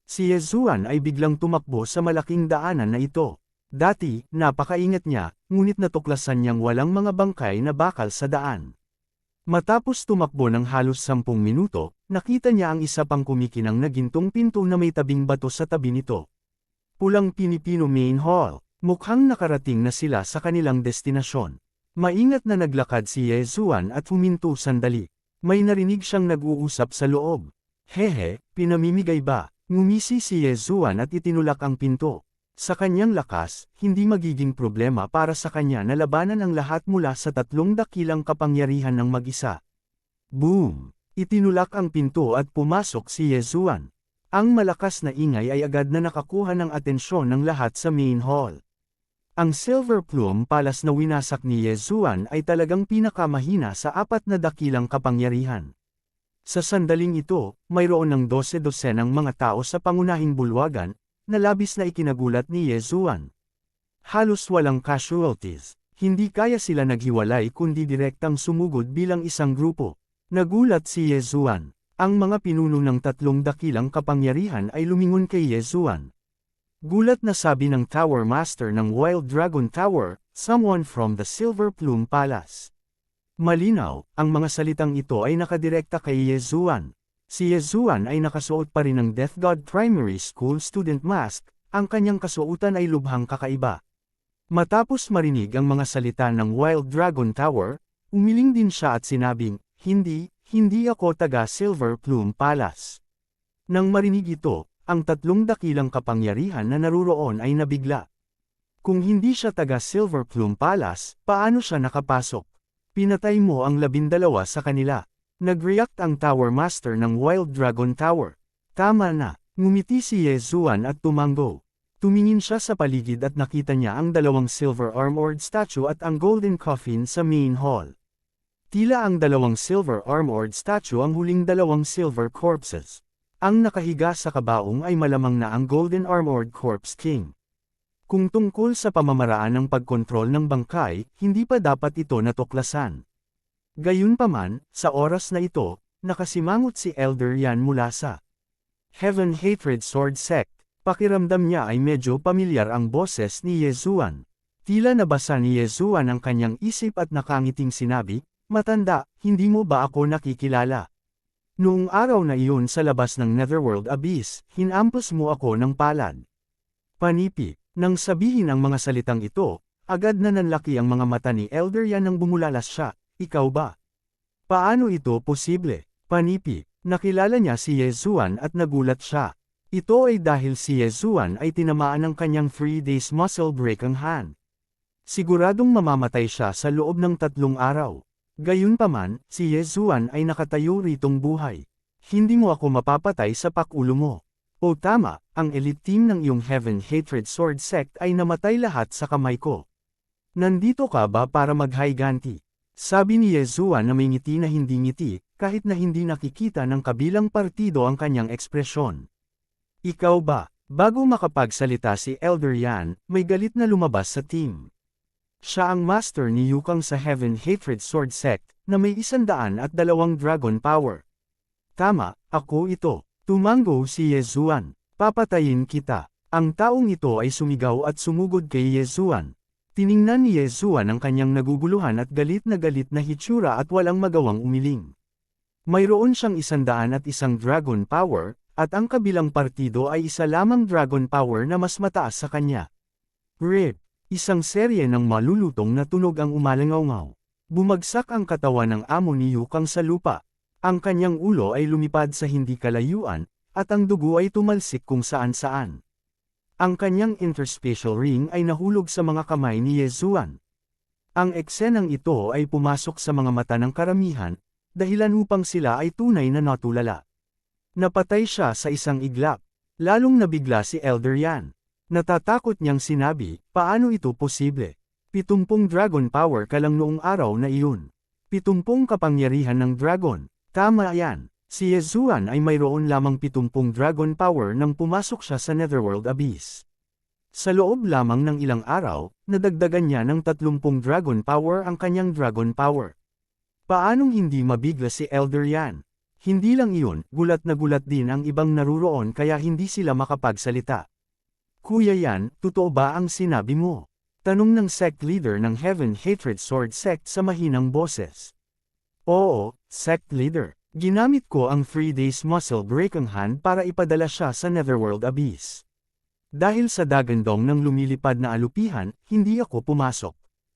Si Yezuan ay biglang tumakbo sa malaking daanan na ito. Dati, napakaingat niya, ngunit natuklasan niyang walang mga bangkay na bakal sa daan. Matapos tumakbo ng halos 10 minuto, nakita niya ang isa pang kumikinang na gintong pinto na may tabing bato sa tabi nito. Pulang Pinipino Main Hall. Mukhang nakarating na sila sa kanilang destinasyon. Maingat na naglakad si Yezuan at huminto sandali. May narinig siyang nag-uusap sa loob. Hehe, pinamimigay ba? Ngumisi si Yezuan at itinulak ang pinto. Sa kanyang lakas, hindi magiging problema para sa kanya na labanan ang lahat mula sa 3 dakilang kapangyarihan ng mag-isa. Boom! Itinulak ang pinto at pumasok si Yezuan. Ang malakas na ingay ay agad na nakakuha ng atensyon ng lahat sa main hall. Ang Silver Plume Palace na winasak ni Yezuan ay talagang pinakamahina sa 4 na dakilang kapangyarihan. Sa sandaling ito, mayroon ng 12 ng mga tao sa pangunahing bulwagan, na labis na ikinagulat ni Yezuan. Halos walang casualties. Hindi kaya sila naghiwalay kundi direktang sumugod bilang isang grupo. Nagulat si Yezuan. Ang mga pinuno ng 3 dakilang kapangyarihan ay lumingon kay Yezuan. Gulat na sabi ng Tower Master ng Wild Dragon Tower, someone from the Silver Plume Palace. Malinaw, ang mga salitang ito ay nakadirekta kay Yezuan. Si Yezuan ay nakasuot pa rin ng Death God Primary School student mask, ang kanyang kasuotan ay lubhang kakaiba. Matapos marinig ang mga salita ng Wild Dragon Tower, umiling din siya at sinabing, hindi ako taga Silver Plume Palace. Nang marinig ito, ang 3 dakilang kapangyarihan na naruroon ay nabigla. Kung hindi siya taga Silver Plume Palace, paano siya nakapasok? Pinatay mo ang 12 sa kanila. Nag-react ang Tower Master ng Wild Dragon Tower. Tama na, ngumiti si Yezuan at tumango. Tumingin siya sa paligid at nakita niya ang 2 silver armored statue at ang golden coffin sa main hall. Tila ang 2 silver armored statue ang huling 2 silver corpses. Ang nakahiga sa kabaong ay malamang na ang Golden Armored Corpse King. Kung tungkol sa pamamaraan ng pagkontrol ng bangkay, hindi pa dapat ito natuklasan. Gayunpaman, sa oras na ito, nakasimangot si Elder Yan mula sa Heaven Hatred Sword Sect. Pakiramdam niya ay medyo pamilyar ang boses ni Yezuan. Tila nabasa ni Yezuan ang kanyang isip at nakangiting sinabi, "Matanda, hindi mo ba ako nakikilala? Noong araw na iyon sa labas ng Netherworld Abyss, hinampas mo ako ng palad." Panipi, nang sabihin ang mga salitang ito, agad na nanlaki ang mga mata ni Elder Yan nang bumulalas siya. Ikaw ba? Paano ito posible? Panipi, nakilala niya si Yezuan at nagulat siya. Ito ay dahil si Yezuan ay tinamaan ng kanyang 3 days muscle break ang hand. Siguradong mamamatay siya sa loob ng 3 araw. Gayunpaman, si Yezuan ay nakatayo ritong buhay. Hindi mo ako mapapatay sa pakulo mo. O tama, ang elite team ng iyong Heaven Hatred Sword Sect ay namatay lahat sa kamay ko. Nandito ka ba para maghayganti? Sabi ni Yezuan na may ngiti na hindi ngiti, kahit na hindi nakikita ng kabilang partido ang kanyang ekspresyon. Ikaw ba? Bago makapagsalita si Elder Yan, may galit na lumabas sa team. Siya ang master ni Yukang sa Heaven Hatred Sword Sect, na may 102 dragon power. Tama, ako ito. Tumango si Yezuan. Papatayin kita. Ang taong ito ay sumigaw at sumugod kay Yezuan. Tiningnan ni Yezuan ang kanyang naguguluhan at galit na hitsura at walang magawang umiling. Mayroon siyang 101 dragon power, at ang kabilang partido ay isa lamang dragon power na mas mataas sa kanya. RIP. Isang serye ng malulutong na tunog ang umalangaw-ngaw. Bumagsak ang katawan ng amo ni Yukang sa lupa. Ang kanyang ulo ay lumipad sa hindi kalayuan, at ang dugo ay tumalsik kung saan-saan. Ang kanyang interspatial ring ay nahulog sa mga kamay ni Yezuan. Ang eksenang ito ay pumasok sa mga mata ng karamihan, dahilan upang sila ay tunay na natulala. Napatay siya sa isang iglap. Lalong nabigla si Elder Yan. Natatakot niyang sinabi, paano ito posible? 70 dragon power ka lang noong araw na iyon. 70 kapangyarihan ng dragon. Tama yan. Si Yezuan ay mayroon lamang 70 dragon power nang pumasok siya sa Netherworld Abyss. Sa loob lamang ng ilang araw, nadagdagan niya ng 30 dragon power ang kanyang dragon power. Paanong hindi mabigla si Elder Yan? Hindi lang iyon, gulat na gulat din ang ibang naruroon kaya hindi sila makapagsalita. Kuya Yan, totoo ba ang sinabi mo? Tanong ng sect leader ng Heaven Hatred Sword Sect sa mahinang boses. Oo, sect leader. Ginamit ko ang 3 days muscle breaking hand para ipadala siya sa Netherworld Abyss. Dahil sa dagandong ng lumilipad na alupihan, hindi ako pumasok.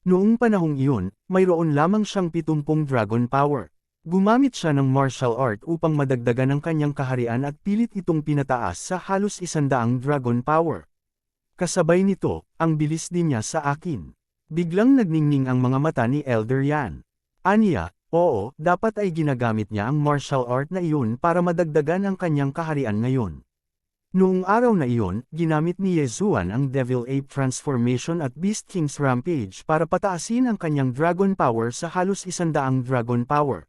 Noong panahong iyon, mayroon lamang siyang 70 dragon power. Gumamit siya ng martial art upang madagdagan ang kanyang kaharian at pilit itong pinataas sa halos 100 dragon power. Kasabay nito, ang bilis din niya sa akin. Biglang nagningning ang mga mata ni Elder Yan. Aniya, oo, dapat ay ginagamit niya ang martial art na iyon para madagdagan ang kanyang kaharian ngayon. Noong araw na iyon, ginamit ni Yezuan ang Devil Ape Transformation at Beast King's Rampage para pataasin ang kanyang dragon power sa halos 100 dragon power.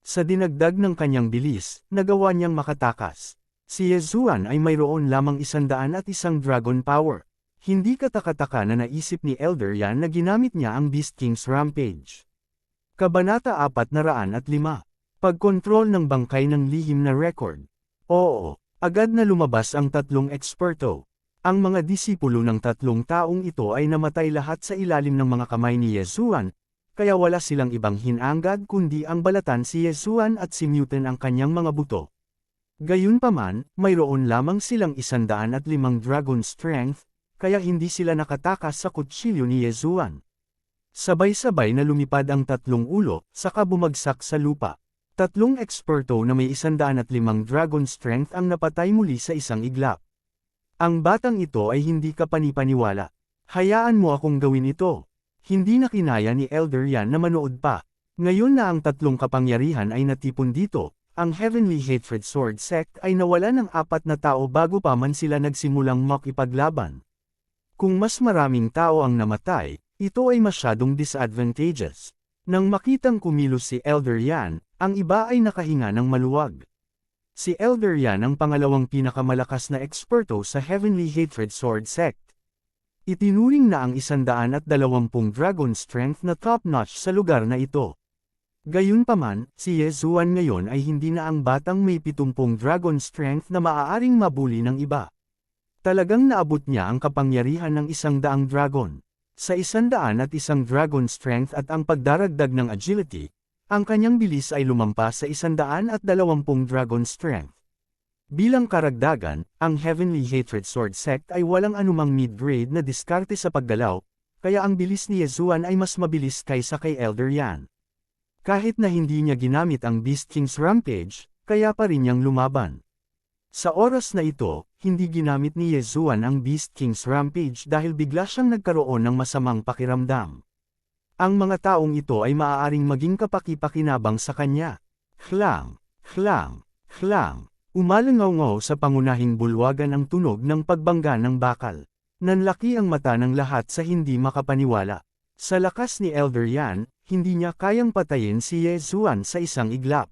Sa dinagdag ng kanyang bilis, nagawa niyang makatakas. Si Yezuan ay mayroon lamang 101 dragon power. Hindi katakataka na naisip ni Elder Yan na ginamit niya ang Beast King's Rampage. Kabanata 405. Pagkontrol ng bangkay ng lihim na record. Oo, agad na lumabas ang tatlong eksperto. Ang mga disipulo ng tatlong taong ito ay namatay lahat sa ilalim ng mga kamay ni Yezuan, kaya wala silang ibang hinanggad kundi ang balatan si Yezuan at si Muten ang kanyang mga buto. Gayunpaman, mayroon lamang silang 105 dragon strength, kaya hindi sila nakatakas sa kutsilyo ni Yezuan. Sabay-sabay na lumipad ang tatlong ulo, saka bumagsak sa lupa. Tatlong eksperto na may 105 dragon strength ang napatay muli sa isang iglap. Ang batang ito ay hindi ka panipaniwala. Hayaan mo akong gawin ito. Hindi na kinaya ni Elder Yan na manood pa. Ngayon na ang tatlong kapangyarihan ay natipon dito, ang Heavenly Hatred Sword Sect ay nawala ng 4 na tao bago pa man sila nagsimulang makipaglaban. Kung mas maraming tao ang namatay, ito ay masyadong disadvantageous. Nang makitang kumilos si Elder Yan, ang iba ay nakahinga ng maluwag. Si Elder Yan ang pangalawang pinakamalakas na eksperto sa Heavenly Hatred Sword Sect. Itinuring na ang 120 dragon strength na top-notch sa lugar na ito. Gayunpaman, si Yezuan ngayon ay hindi na ang batang may 70 dragon strength na maaaring mabuli ng iba. Talagang naabot niya ang kapangyarihan ng 100 dragon. Sa 101 dragon strength at ang pagdaragdag ng agility, ang kanyang bilis ay lumampas sa 120 dragon strength. Bilang karagdagan, ang Heavenly Hatred Sword Sect ay walang anumang mid-grade na diskarte sa paggalaw, kaya ang bilis ni Yezuan ay mas mabilis kaysa kay Elder Yan. Kahit na hindi niya ginamit ang Beast King's Rampage, kaya pa rin niyang lumaban. Sa oras na ito, hindi ginamit ni Yezuan ang Beast King's Rampage dahil bigla siyang nagkaroon ng masamang pakiramdam. Ang mga taong ito ay maaaring maging kapaki-pakinabang sa kanya. Hlang, hlang, hlang. Umalangaw-ngaw sa pangunahing bulwagan ang tunog ng pagbangga ng bakal. Nanlaki ang mata ng lahat sa hindi makapaniwala. Sa lakas ni Elder Yan, hindi niya kayang patayin si Ye Zuan sa isang iglap.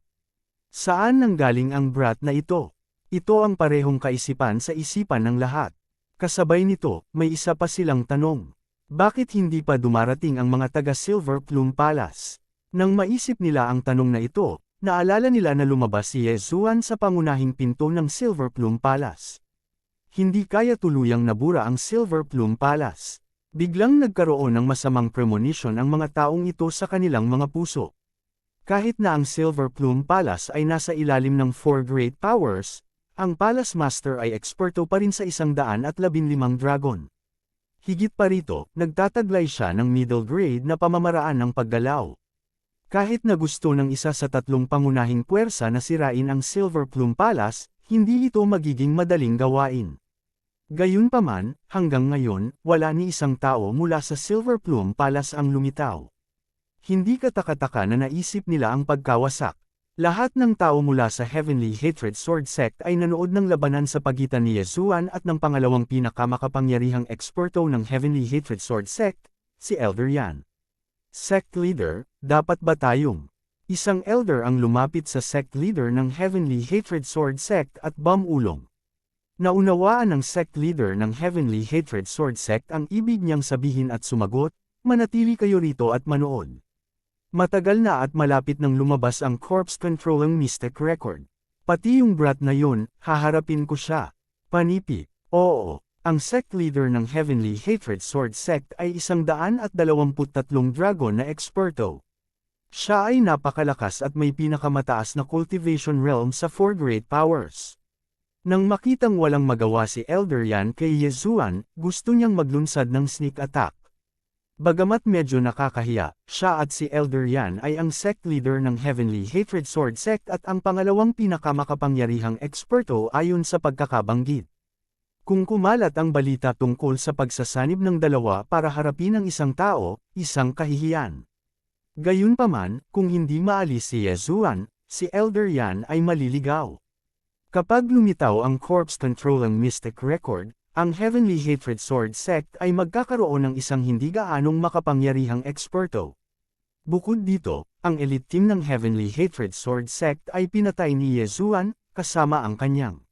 Saan nanggaling ang brat na ito? Ito ang parehong kaisipan sa isipan ng lahat. Kasabay nito, may isa pa silang tanong. Bakit hindi pa dumarating ang mga taga Silver Plume Palace? Nang maisip nila ang tanong na ito, naalala nila na lumabas si Ye Zuan sa pangunahing pinto ng Silver Plume Palace. Hindi kaya tuluyang nabura ang Silver Plume Palace. Biglang nagkaroon ng masamang premonition ang mga taong ito sa kanilang mga puso. Kahit na ang Silver Plume Palace ay nasa ilalim ng 4 Great Powers, ang Palace Master ay eksperto pa rin sa 115 dragon. Higit pa rito, nagtataglay siya ng middle grade na pamamaraan ng paggalaw. Kahit na gusto ng isa sa 3 pangunahing puwersa na sirain ang Silver Plume Palace, hindi ito magiging madaling gawain. Gayunpaman, hanggang ngayon, wala ni isang tao mula sa Silver Plume Palace ang lumitaw. Hindi katakataka na naisip nila ang pagkawasak. Lahat ng tao mula sa Heavenly Hatred Sword Sect ay nanood ng labanan sa pagitan ni Ye Zuan at ng pangalawang pinakamakapangyarihang eksperto ng Heavenly Hatred Sword Sect, si Elder Yan. Sect Leader, dapat ba tayong? Isang elder ang lumapit sa sect leader ng Heavenly Hatred Sword Sect at bumulong. Naunawaan ng sect leader ng Heavenly Hatred Sword Sect ang ibig niyang sabihin at sumagot, manatili kayo rito at manood. Matagal na at malapit nang lumabas ang Corpse Controlling Mystic Record. Pati yung brat na yun, haharapin ko siya. Panipi, oo. Ang sect leader ng Heavenly Hatred Sword Sect ay 123 dragon na eksperto. Siya ay napakalakas at may pinakamataas na cultivation realm sa 4 Great Powers. Nang makitang walang magawa si Elder Yan kay Ye Zuan, gusto niyang maglunsad ng sneak attack. Bagamat medyo nakakahiya, siya at si Elder Yan ay ang sect leader ng Heavenly Hatred Sword Sect at ang pangalawang pinakamakapangyarihang eksperto ayon sa pagkakabanggit. Kung kumalat ang balita tungkol sa pagsasanib ng dalawa para harapin ang isang tao, isang kahihiyan. Gayunpaman, kung hindi maalis si Ye Zuan, si Elder Yan ay maliligaw. Kapag lumitaw ang Corpse Controlling Mystic Record, ang Heavenly Hatred Sword Sect ay magkakaroon ng isang hindi gaanong makapangyarihang eksperto. Bukod dito, ang elite team ng Heavenly Hatred Sword Sect ay pinatay ni Ye Zuan, kasama ang kanyang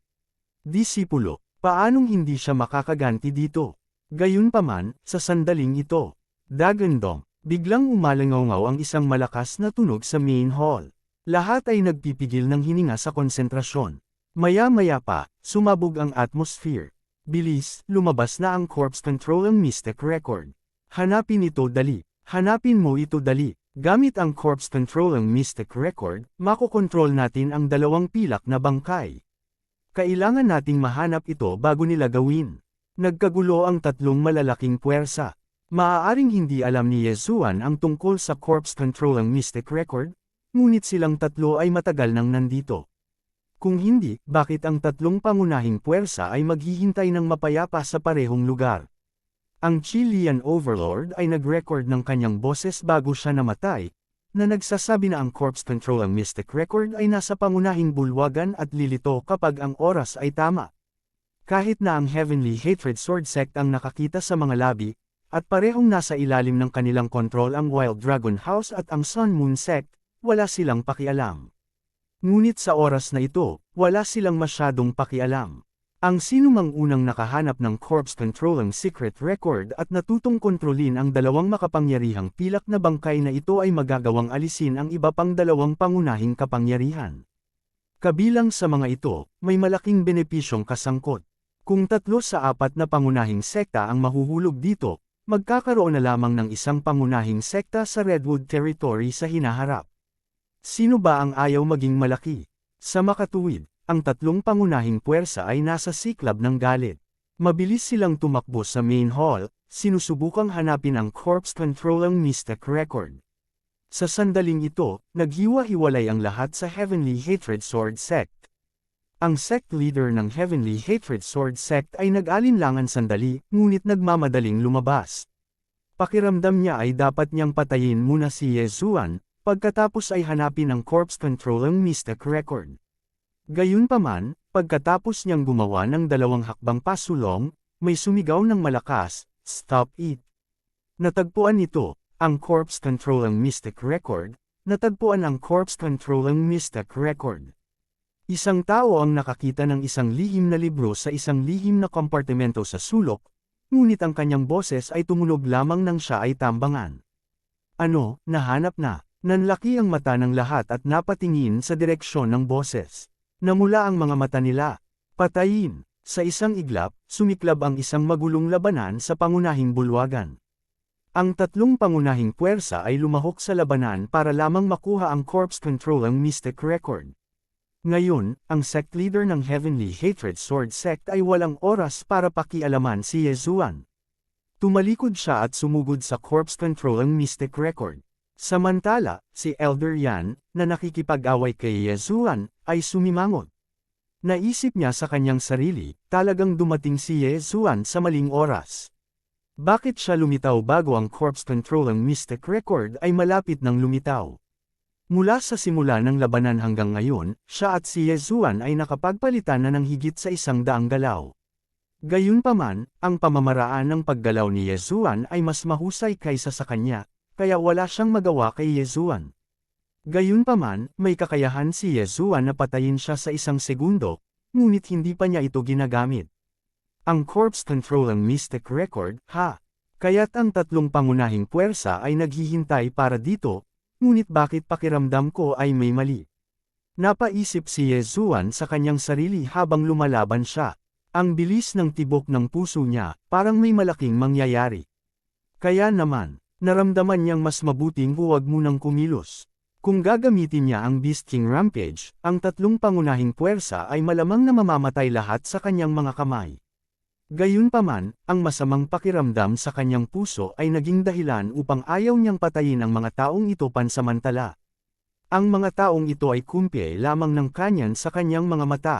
disipulo. Paanong hindi siya makakaganti dito? Gayunpaman, sa sandaling ito, Dagandong, biglang umalangaw-ngaw ang isang malakas na tunog sa main hall. Lahat ay nagpipigil ng hininga sa konsentrasyon. Maya-maya pa, sumabog ang atmosphere. Bilis, lumabas na ang Corpse Controlling Mystic Record. Hanapin ito dali. Hanapin mo ito dali. Gamit ang Corpse Controlling Mystic Record, makokontrol natin ang 2 pilak na bangkay. Kailangan nating mahanap ito bago nila gawin. Nagkagulo ang 3 malalaking puwersa. Maaaring hindi alam ni Ye Zuan ang tungkol sa Corpse Controlling Mystic Record, ngunit silang 3 ay matagal nang nandito. Kung hindi, bakit ang 3 pangunahing puwersa ay maghihintay ng mapayapa sa parehong lugar? Ang Chilean Overlord ay nag-record ng kanyang boses bago siya namatay, na nagsasabi na ang Corpse Controlling Mystic Record ay nasa pangunahing bulwagan at lilito kapag ang oras ay tama. Kahit na ang Heavenly Hatred Sword Sect ang nakakita sa mga labi, at parehong nasa ilalim ng kanilang kontrol ang Wild Dragon House at ang Sun Moon Sect, wala silang pakialam. Ngunit sa oras na ito, wala silang masyadong pakialam. Ang sinumang unang nakahanap ng Corpse Controlling Secret Record at natutong kontrolin ang 2 makapangyarihang pilak na bangkay na ito ay magagawang alisin ang iba pang 2 pangunahing kapangyarihan. Kabilang sa mga ito, may malaking benepisyong kasangkot. Kung 3 sa 4 na pangunahing sekta ang mahuhulog dito, magkakaroon na lamang ng isang pangunahing sekta sa Redwood Territory sa hinaharap. Sino ba ang ayaw maging malaki? Sa makatuwid, ang 3 pangunahing puwersa ay nasa siklab ng galit. Mabilis silang tumakbo sa main hall, sinusubukang hanapin ang Corpse Controlling Mystic Record. Sa sandaling ito, naghiwa-hiwalay ang lahat sa Heavenly Hatred Sword Sect. Ang sect leader ng Heavenly Hatred Sword Sect ay nag-alinlangan sandali, ngunit nagmamadaling lumabas. Pakiramdam niya ay dapat niyang patayin muna si Yezuan, pagkatapos ay hanapin ang corpse control ang mystic record. Gayunpaman, pagkatapos niyang gumawa ng 2 hakbang pasulong, may sumigaw ng malakas, "Stop it!" Natagpuan nito, ang corpse control ang mystic record, natagpuan ang corpse control ang mystic record. Isang tao ang nakakita ng isang lihim na libro sa isang lihim na kompartimento sa sulok, ngunit ang kanyang boses ay tumunog lamang nang siya ay tambangan. Ano, nahanap na? Nanlaki ang mata ng lahat at napatingin sa direksyon ng boses. Namula ang mga mata nila. Patayin! Sa isang iglap, sumiklab ang isang magulong labanan sa pangunahing bulwagan. Ang 3 pangunahing puwersa ay lumahok sa labanan para lamang makuha ang corpse control ang mystic record. Ngayon, ang sect leader ng Heavenly Hatred Sword Sect ay walang oras para pakialaman si Yezuan. Tumalikod siya at sumugod sa corpse control ang mystic record. Samantala, si Elder Yan, na nakikipag-away kay Yezuan, ay sumimangot. Naisip niya sa kanyang sarili, talagang dumating si Yezuan sa maling oras. Bakit siya lumitaw bago ang corpse control ang mystic record ay malapit ng lumitaw? Mula sa simula ng labanan hanggang ngayon, siya at si Yezuan ay nakapagpalitan na ng higit sa 100 galaw. Gayunpaman, ang pamamaraan ng paggalaw ni Yezuan ay mas mahusay kaysa sa kanya, kaya wala siyang magawa kay Yezuan. Gayunpaman, may kakayahan si Yezuan na patayin siya sa 1 segundo, ngunit hindi pa niya ito ginagamit. Ang corpse control ang mystic record, kaya't ang 3 pangunahing puwersa ay naghihintay para dito, ngunit bakit pakiramdam ko ay may mali? Napaisip si Yezuan sa kanyang sarili habang lumalaban siya. Ang bilis ng tibok ng puso niya, parang may malaking mangyayari. Kaya naman, naramdaman niyang mas mabuting huwag munang kumilos. Kung gagamitin niya ang Beast King Rampage, ang 3 pangunahing puwersa ay malamang na mamamatay lahat sa kanyang mga kamay. Gayunpaman, ang masamang pakiramdam sa kanyang puso ay naging dahilan upang ayaw niyang patayin ang mga taong ito pansamantala. Ang mga taong ito ay kumpiye lamang ng kanyan sa kanyang mga mata.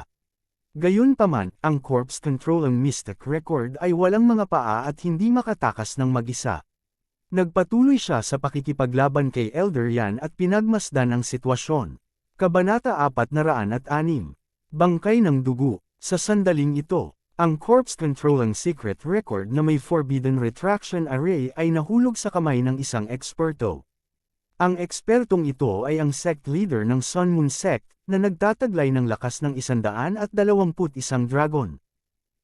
Gayunpaman, ang corpse control ang mystic record ay walang mga paa at hindi makatakas ng mag-isa. Nagpatuloy siya sa pakikipaglaban kay Elder Yan at pinagmasdan ang sitwasyon. Kabanata 406. Bangkay ng dugo. Sa sandaling ito, ang corpse control ang secret record na may forbidden retraction array ay nahulog sa kamay ng isang eksperto. Ang ekspertong ito ay ang sect leader ng Sun Moon Sect, na nagtataglay ng lakas ng 121 dragon.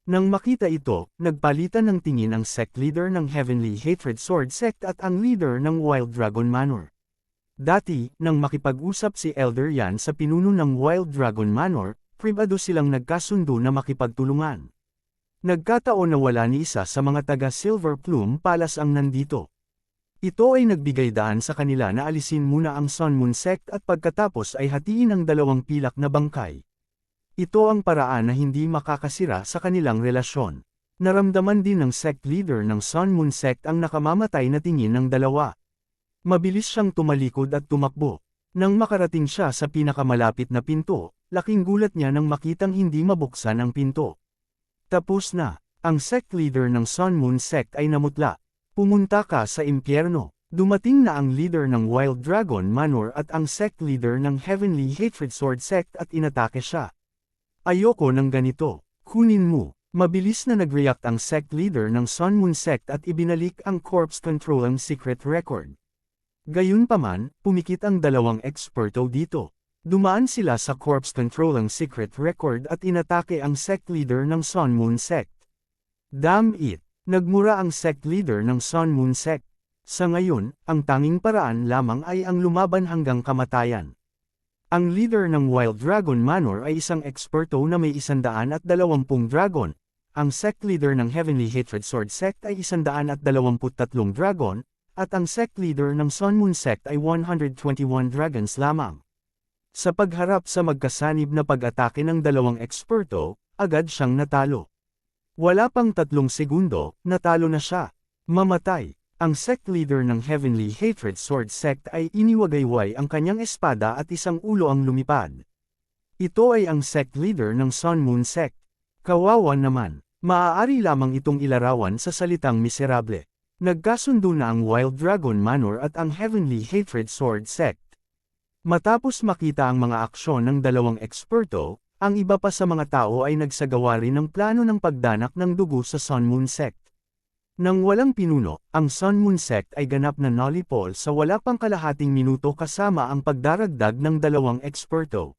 Nang makita ito, nagpalitan ng tingin ang sect leader ng Heavenly Hatred Sword Sect at ang leader ng Wild Dragon Manor. Dati, nang makipag-usap si Elder Yan sa pinuno ng Wild Dragon Manor, pribado silang nagkasundo na makipagtulungan. Nagkataon na wala ni isa sa mga taga Silver Plume Palace ang nandito. Ito ay nagbigay daan sa kanila na alisin muna ang Sun Moon Sect at pagkatapos ay hatiin ang 2 pilak na bangkay. Ito ang paraan na hindi makakasira sa kanilang relasyon. Naramdaman din ng sect leader ng Sun Moon Sect ang nakamamatay na tingin ng 2. Mabilis siyang tumalikod at tumakbo. Nang makarating siya sa pinakamalapit na pinto, laking gulat niya nang makitang hindi mabuksan ang pinto. Tapos na, ang sect leader ng Sun Moon Sect ay namutla. Pumunta ka sa impyerno. Dumating na ang leader ng Wild Dragon Manor at ang sect leader ng Heavenly Hatred Sword Sect at inatake siya. Ayoko ng ganito. Kunin mo. Mabilis na nag-react ang sect leader ng Sun Moon Sect at ibinalik ang corpse control ang secret record. Gayunpaman, pumikit ang 2 eksperto dito. Dumaan sila sa corpse control ang secret record at inatake ang sect leader ng Sun Moon Sect. Damn it! Nagmura ang sect leader ng Sun Moon Sect. Sa ngayon, ang tanging paraan lamang ay ang lumaban hanggang kamatayan. Ang leader ng Wild Dragon Manor ay isang eksperto na may 120 dragon. Ang sect leader ng Heavenly Hatred Sword Sect ay 123 dragon, at ang sect leader ng Sun Moon Sect ay 121 dragons lamang. Sa pagharap sa magkasanib na pag-atake ng 2 eksperto, agad siyang natalo. Wala pang 3 segundo, natalo na siya. Mamatay. Ang sect leader ng Heavenly Hatred Sword Sect ay iniwagayway ang kanyang espada at isang ulo ang lumipad. Ito ay ang sect leader ng Sun Moon Sect. Kawawa naman. Maaari lamang itong ilarawan sa salitang miserable. Nagkasundo na ang Wild Dragon Manor at ang Heavenly Hatred Sword Sect. Matapos makita ang mga aksyon ng dalawang eksperto, ang iba pa sa mga tao ay nagsagawa rin ng plano ng pagdanak ng dugo sa Sun Moon Sect. Nang walang pinuno, ang Sun Moon Sect ay ganap na nolipol sa wala pang kalahating minuto kasama ang pagdaragdag ng dalawang eksperto.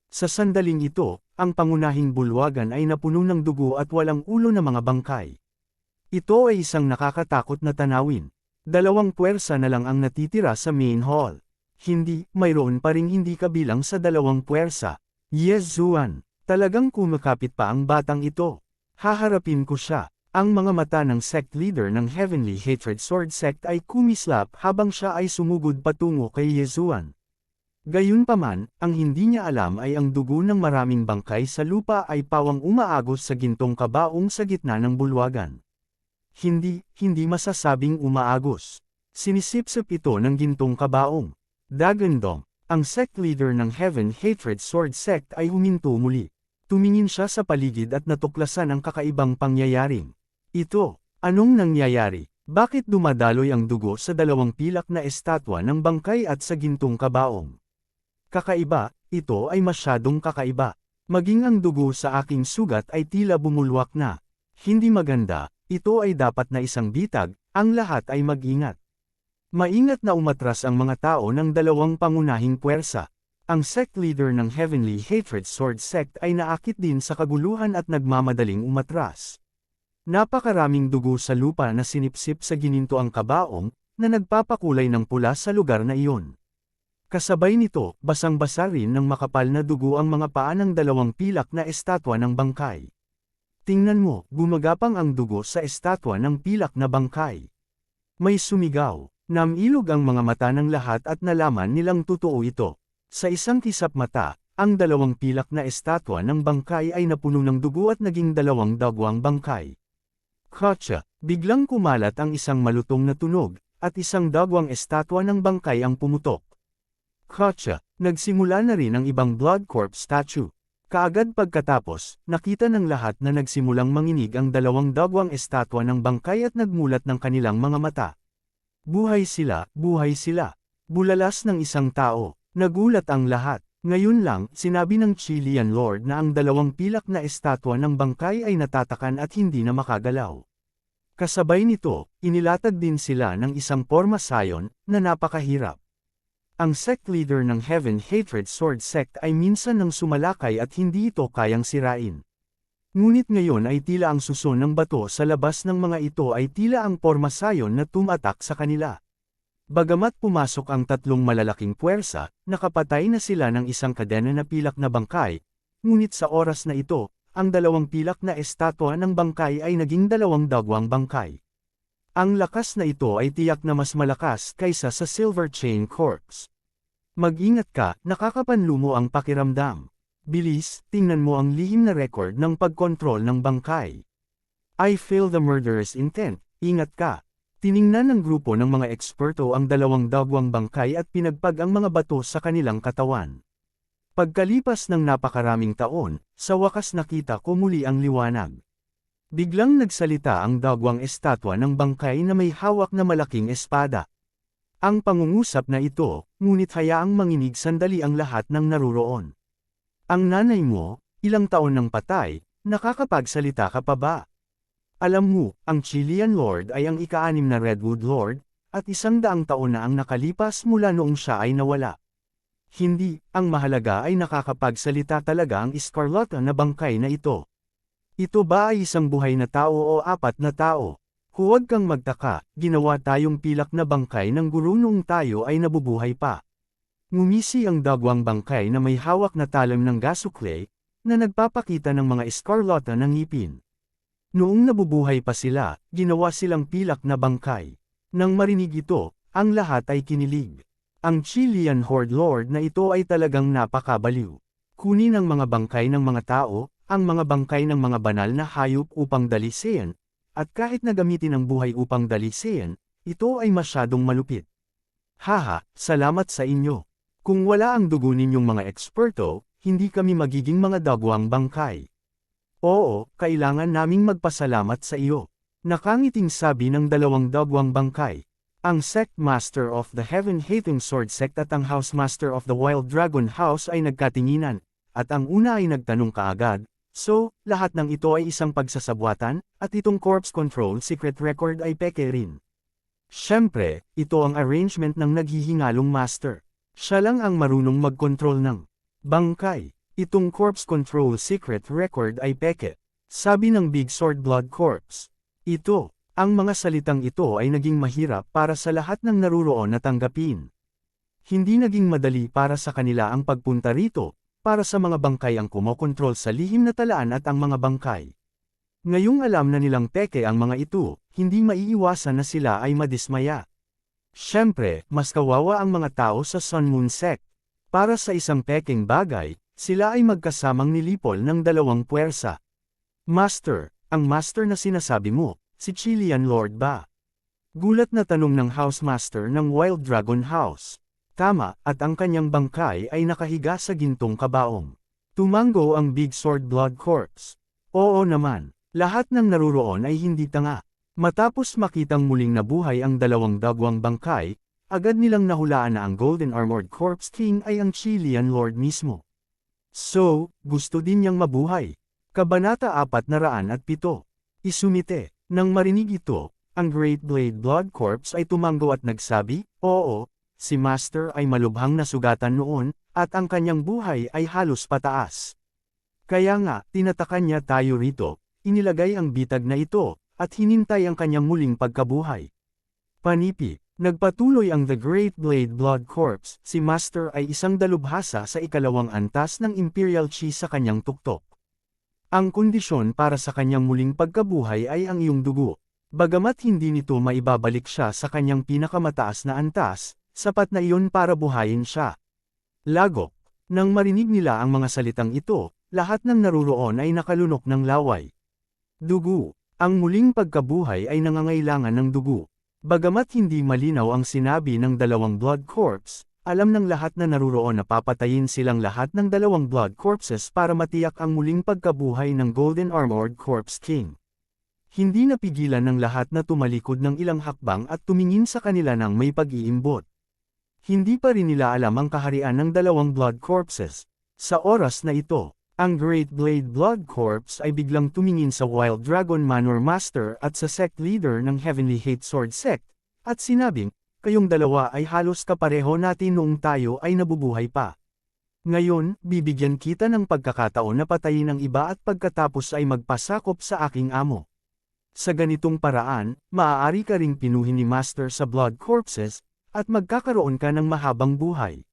Sa sandaling ito, ang pangunahing bulwagan ay napuno ng dugo at walang ulo na mga bangkay. Ito ay isang nakakatakot na tanawin. Dalawang puwersa na lang ang natitira sa main hall. Hindi, mayroon pa ring hindi kabilang sa dalawang puwersa. Yes Zuan, talagang kumakapit pa ang batang ito. Haharapin ko siya. Ang mga mata ng sect leader ng Heavenly Hatred Sword Sect ay kumislap habang siya ay sumugod patungo kay Yezuan. Gayunpaman, ang hindi niya alam ay ang dugo ng maraming bangkay sa lupa ay pawang umaagos sa gintong kabaong sa gitna ng bulwagan. Hindi masasabing umaagos. Sinisipsip ito ng gintong kabaong. Dagandong, ang sect leader ng Heaven Hatred Sword Sect ay huminto muli. Tumingin siya sa paligid at natuklasan ang kakaibang pangyayaring. Ito, anong nangyayari? Bakit dumadaloy ang dugo sa dalawang pilak na estatwa ng bangkay at sa gintong kabaong? Kakaiba, ito ay masyadong kakaiba. Maging ang dugo sa aking sugat ay tila bumulwak na. Hindi maganda. Ito ay dapat na isang bitag, ang lahat ay mag-ingat. Maingat na umatras ang mga tao ng dalawang pangunahing puwersa. Ang sect leader ng Heavenly Hatred Sword Sect ay naakit din sa kaguluhan at nagmamadaling umatras. Napakaraming dugo sa lupa na sinipsip sa gininto ang kabaong, na nagpapakulay ng pula sa lugar na iyon. Kasabay nito, basang-basa rin ng makapal na dugo ang mga paa ng dalawang pilak na estatwa ng bangkay. Tingnan mo, gumagapang ang dugo sa estatwa ng pilak na bangkay. May sumigaw, namilog ang mga mata ng lahat at nalaman nilang totoo ito. Sa isang kisap mata, ang dalawang pilak na estatwa ng bangkay ay napuno ng dugo at naging dalawang dagwang bangkay. Kotsa, biglang kumalat ang isang malutong na tunog, at isang dagwang estatwa ng bangkay ang pumutok. Kotsa, nagsimula na rin ang ibang Blood Corpse statue. Kaagad pagkatapos, nakita ng lahat na nagsimulang manginig ang dalawang dagwang estatwa ng bangkay at nagmulat ng kanilang mga mata. Buhay sila, buhay sila. Bulalas ng isang tao. Nagulat ang lahat. Ngayon lang, sinabi ng Chilean Lord na ang dalawang pilak na estatwa ng bangkay ay natatakan at hindi na makagalaw. Kasabay nito, inilatag din sila ng isang pormasayon, na napakahirap. Ang sect leader ng Heaven Hatred Sword Sect ay minsan nang sumalakay at hindi ito kayang sirain. Ngunit ngayon ay tila ang suso ng bato sa labas ng mga ito ay tila ang pormasayon na tumatak sa kanila. Bagamat pumasok ang tatlong malalaking puwersa, nakapatay na sila ng isang kadena na pilak na bangkay, ngunit sa oras na ito, ang dalawang pilak na estatwa ng bangkay ay naging dalawang dagwang bangkay. Ang lakas na ito ay tiyak na mas malakas kaysa sa Silver Chain Corpse. Mag-ingat ka, nakakapanlumo ang pakiramdam. Bilis, tingnan mo ang lihim na record ng pagkontrol ng bangkay. I feel the murderous intent, ingat ka. Tiningnan ng grupo ng mga eksperto ang dalawang dagwang bangkay at pinagpag ang mga bato sa kanilang katawan. Pagkalipas ng napakaraming taon, sa wakas nakita ko muli ang liwanag. Biglang nagsalita ang dagwang estatwa ng bangkay na may hawak na malaking espada. Ang pangungusap na ito, ngunit hayaang manginig sandali ang lahat ng naruroon. Ang nanay mo, ilang taon nang patay, nakakapagsalita ka pa ba? Alam mo, ang Chilean Lord ay ang ika-6 na Redwood Lord, at 100 taon na ang nakalipas mula noong siya ay nawala. Hindi, ang mahalaga ay nakakapagsalita talaga ang Escarlata na bangkay na ito. Ito ba ay isang buhay na tao o 4 na tao? Huwag kang magtaka, ginawa tayong pilak na bangkay ng guro noong tayo ay nabubuhay pa. Ngumisi ang dagwang bangkay na may hawak na talam ng gasukle, na nagpapakita ng mga Escarlata ng ngipin. Noong nabubuhay pa sila, ginawa silang pilak na bangkay. Nang marinig ito, ang lahat ay kinilig. Ang Chilean Horde Lord na ito ay talagang napakabaliw. Kunin ang mga bangkay ng mga tao, ang mga bangkay ng mga banal na hayop upang dalisean, at kahit na gamitin ang buhay upang dalisean, ito ay masyadong malupit. Haha, salamat sa inyo. Kung wala ang dugo ninyong mga eksperto, hindi kami magiging mga dagwang bangkay. Oo, kailangan naming magpasalamat sa iyo. Nakangiting sabi ng dalawang dagwang bangkay. Ang Sect Master of the Heaven-Hating Sword Sect at ang House Master of the Wild Dragon House ay nagkatinginan, at ang una ay nagtanong kaagad, so, lahat ng ito ay isang pagsasabwatan, at itong Corpse Control Secret Record ay peke rin. Siyempre, ito ang arrangement ng naghihingalong master. Siya lang ang marunong mag-control ng bangkay. Itong Corpse Control Secret Record ay peke. Sabi ng Big Sword Blood Corpse. Ito. Ang mga salitang ito ay naging mahirap para sa lahat ng naruroon na tanggapin. Hindi naging madali para sa kanila ang pagpunta rito, para sa mga bangkay ang kumokontrol sa lihim na talaan at ang mga bangkay. Ngayong alam na nilang peke ang mga ito, hindi maiiwasan na sila ay madismaya. Siyempre, mas kawawa ang mga tao sa Sun Moon Sect. Para sa isang pekeng bagay, sila ay magkasamang nilipol ng dalawang puwersa. Master, ang master na sinasabi mo, si Chilean Lord ba? Gulat na tanong ng House Master ng Wild Dragon House. Tama, at ang kanyang bangkay ay nakahiga sa gintong kabaong. Tumango ang Big Sword Blood Corpse. Oo naman, lahat ng naruroon ay hindi tanga. Matapos makitang muling nabuhay ang dalawang dagwang bangkay, agad nilang nahulaan na ang Golden Armored Corpse King ay ang Chilean Lord mismo. So, gusto din niyang mabuhay. Kabanata 407. Isumite. Nang marinig ito, ang Great Blade Blood Corpse ay tumango at nagsabi, oo, si Master ay malubhang nasugatan noon, at ang kanyang buhay ay halos pataas. Kaya nga, tinatakan niya tayo rito, inilagay ang bitag na ito, at hinintay ang kanyang muling pagkabuhay. Panipi, nagpatuloy ang The Great Blade Blood Corpse, si Master ay isang dalubhasa sa ikalawang antas ng Imperial Chi sa kanyang tuktok. Ang kondisyon para sa kanyang muling pagkabuhay ay ang iyong dugo. Bagamat hindi nito maibabalik siya sa kanyang pinakamataas na antas, sapat na iyon para buhayin siya. Lagok. Nang marinig nila ang mga salitang ito, lahat ng naruroon ay nakalunok ng laway. Dugo. Ang muling pagkabuhay ay nangangailangan ng dugo. Bagamat hindi malinaw ang sinabi ng dalawang blood corpse, alam ng lahat na naruroon na papatayin silang lahat ng dalawang blood corpses para matiyak ang muling pagkabuhay ng Golden Armored Corpse King. Hindi napigilan ng lahat na tumalikod ng ilang hakbang at tumingin sa kanila ng may pag-iimbot. Hindi pa rin nila alam ang kaharian ng dalawang blood corpses. Sa oras na ito, ang Great Blade Blood Corpse ay biglang tumingin sa Wild Dragon Manor Master at sa sect leader ng Heavenly Hate Sword Sect, at sinabing, kayong dalawa ay halos kapareho natin noong tayo ay nabubuhay pa. Ngayon, bibigyan kita ng pagkakataon na patayin ang iba at pagkatapos ay magpasakop sa aking amo. Sa ganitong paraan, maaari ka ring pinuhin ni Master sa blood corpses, at magkakaroon ka ng mahabang buhay.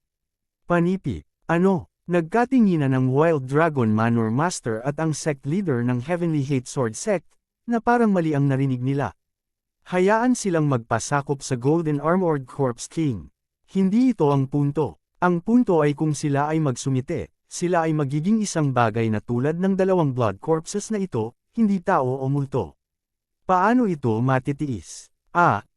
Panipi, ano? Nagkatinginan ng Wild Dragon Manor Master at ang sect leader ng Heavenly Hate Sword Sect, na parang mali ang narinig nila. Hayaan silang magpasakop sa Golden Armored Corpse King. Hindi ito ang punto. Ang punto ay kung sila ay magsumite, sila ay magiging isang bagay na tulad ng dalawang blood corpses na ito, hindi tao o multo. Paano ito matitiis?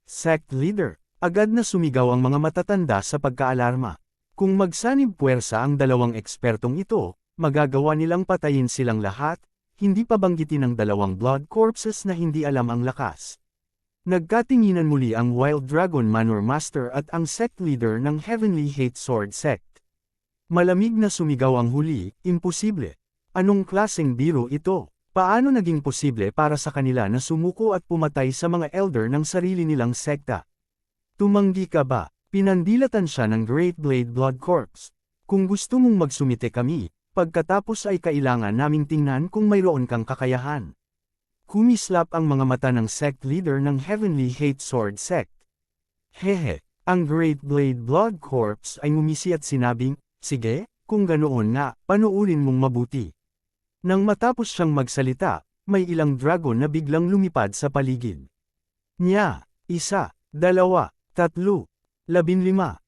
Sect leader. Agad na sumigaw ang mga matatanda sa pagkaalarma. Kung magsanib puwersa ang dalawang ekspertong ito, magagawa nilang patayin silang lahat, hindi pa banggitin ng dalawang blood corpses na hindi alam ang lakas. Nagkatinginan muli ang Wild Dragon Manor Master at ang sect leader ng Heavenly Hate Sword Sect. Malamig na sumigaw ang huli, imposible. Anong klaseng biro ito? Paano naging posible para sa kanila na sumuko at pumatay sa mga elder ng sarili nilang sekta? Tumanggi ka ba? Pinandilatan siya ng Great Blade Blood Corpse. Kung gusto mong magsumite kami, pagkatapos ay kailangan naming tingnan kung mayroon kang kakayahan. Kumislap ang mga mata ng sect leader ng Heavenly Hate Sword Sect. Hehe, ang Great Blade Blood Corpse ay ngumisi at sinabing, sige, kung ganoon nga, panuurin mong mabuti. Nang matapos siyang magsalita, may ilang dragon na biglang lumipad sa paligid. Nya, 1, 2, 3, 15,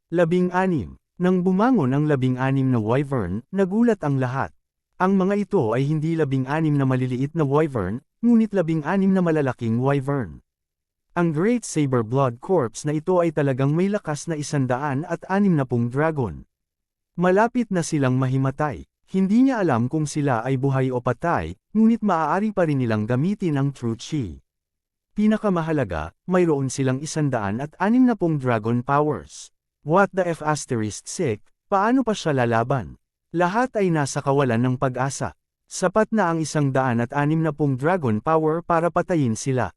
16. Nang bumangon ang 16 na wyvern, nagulat ang lahat. Ang mga ito ay hindi 16 na maliliit na wyvern, ngunit 16 na malalaking wyvern. Ang Great Saber Blood Corpse na ito ay talagang may lakas na 160 dragon. Malapit na silang mahimatay. Hindi niya alam kung sila ay buhay o patay, ngunit maaari pa rin nilang gamitin ang True Chi. Pinakamahalaga, mayroon silang 160 dragon powers. What the F asterisk sick, paano pa siya lalaban? Lahat ay nasa kawalan ng pag-asa. Sapat na ang 160 dragon power para patayin sila.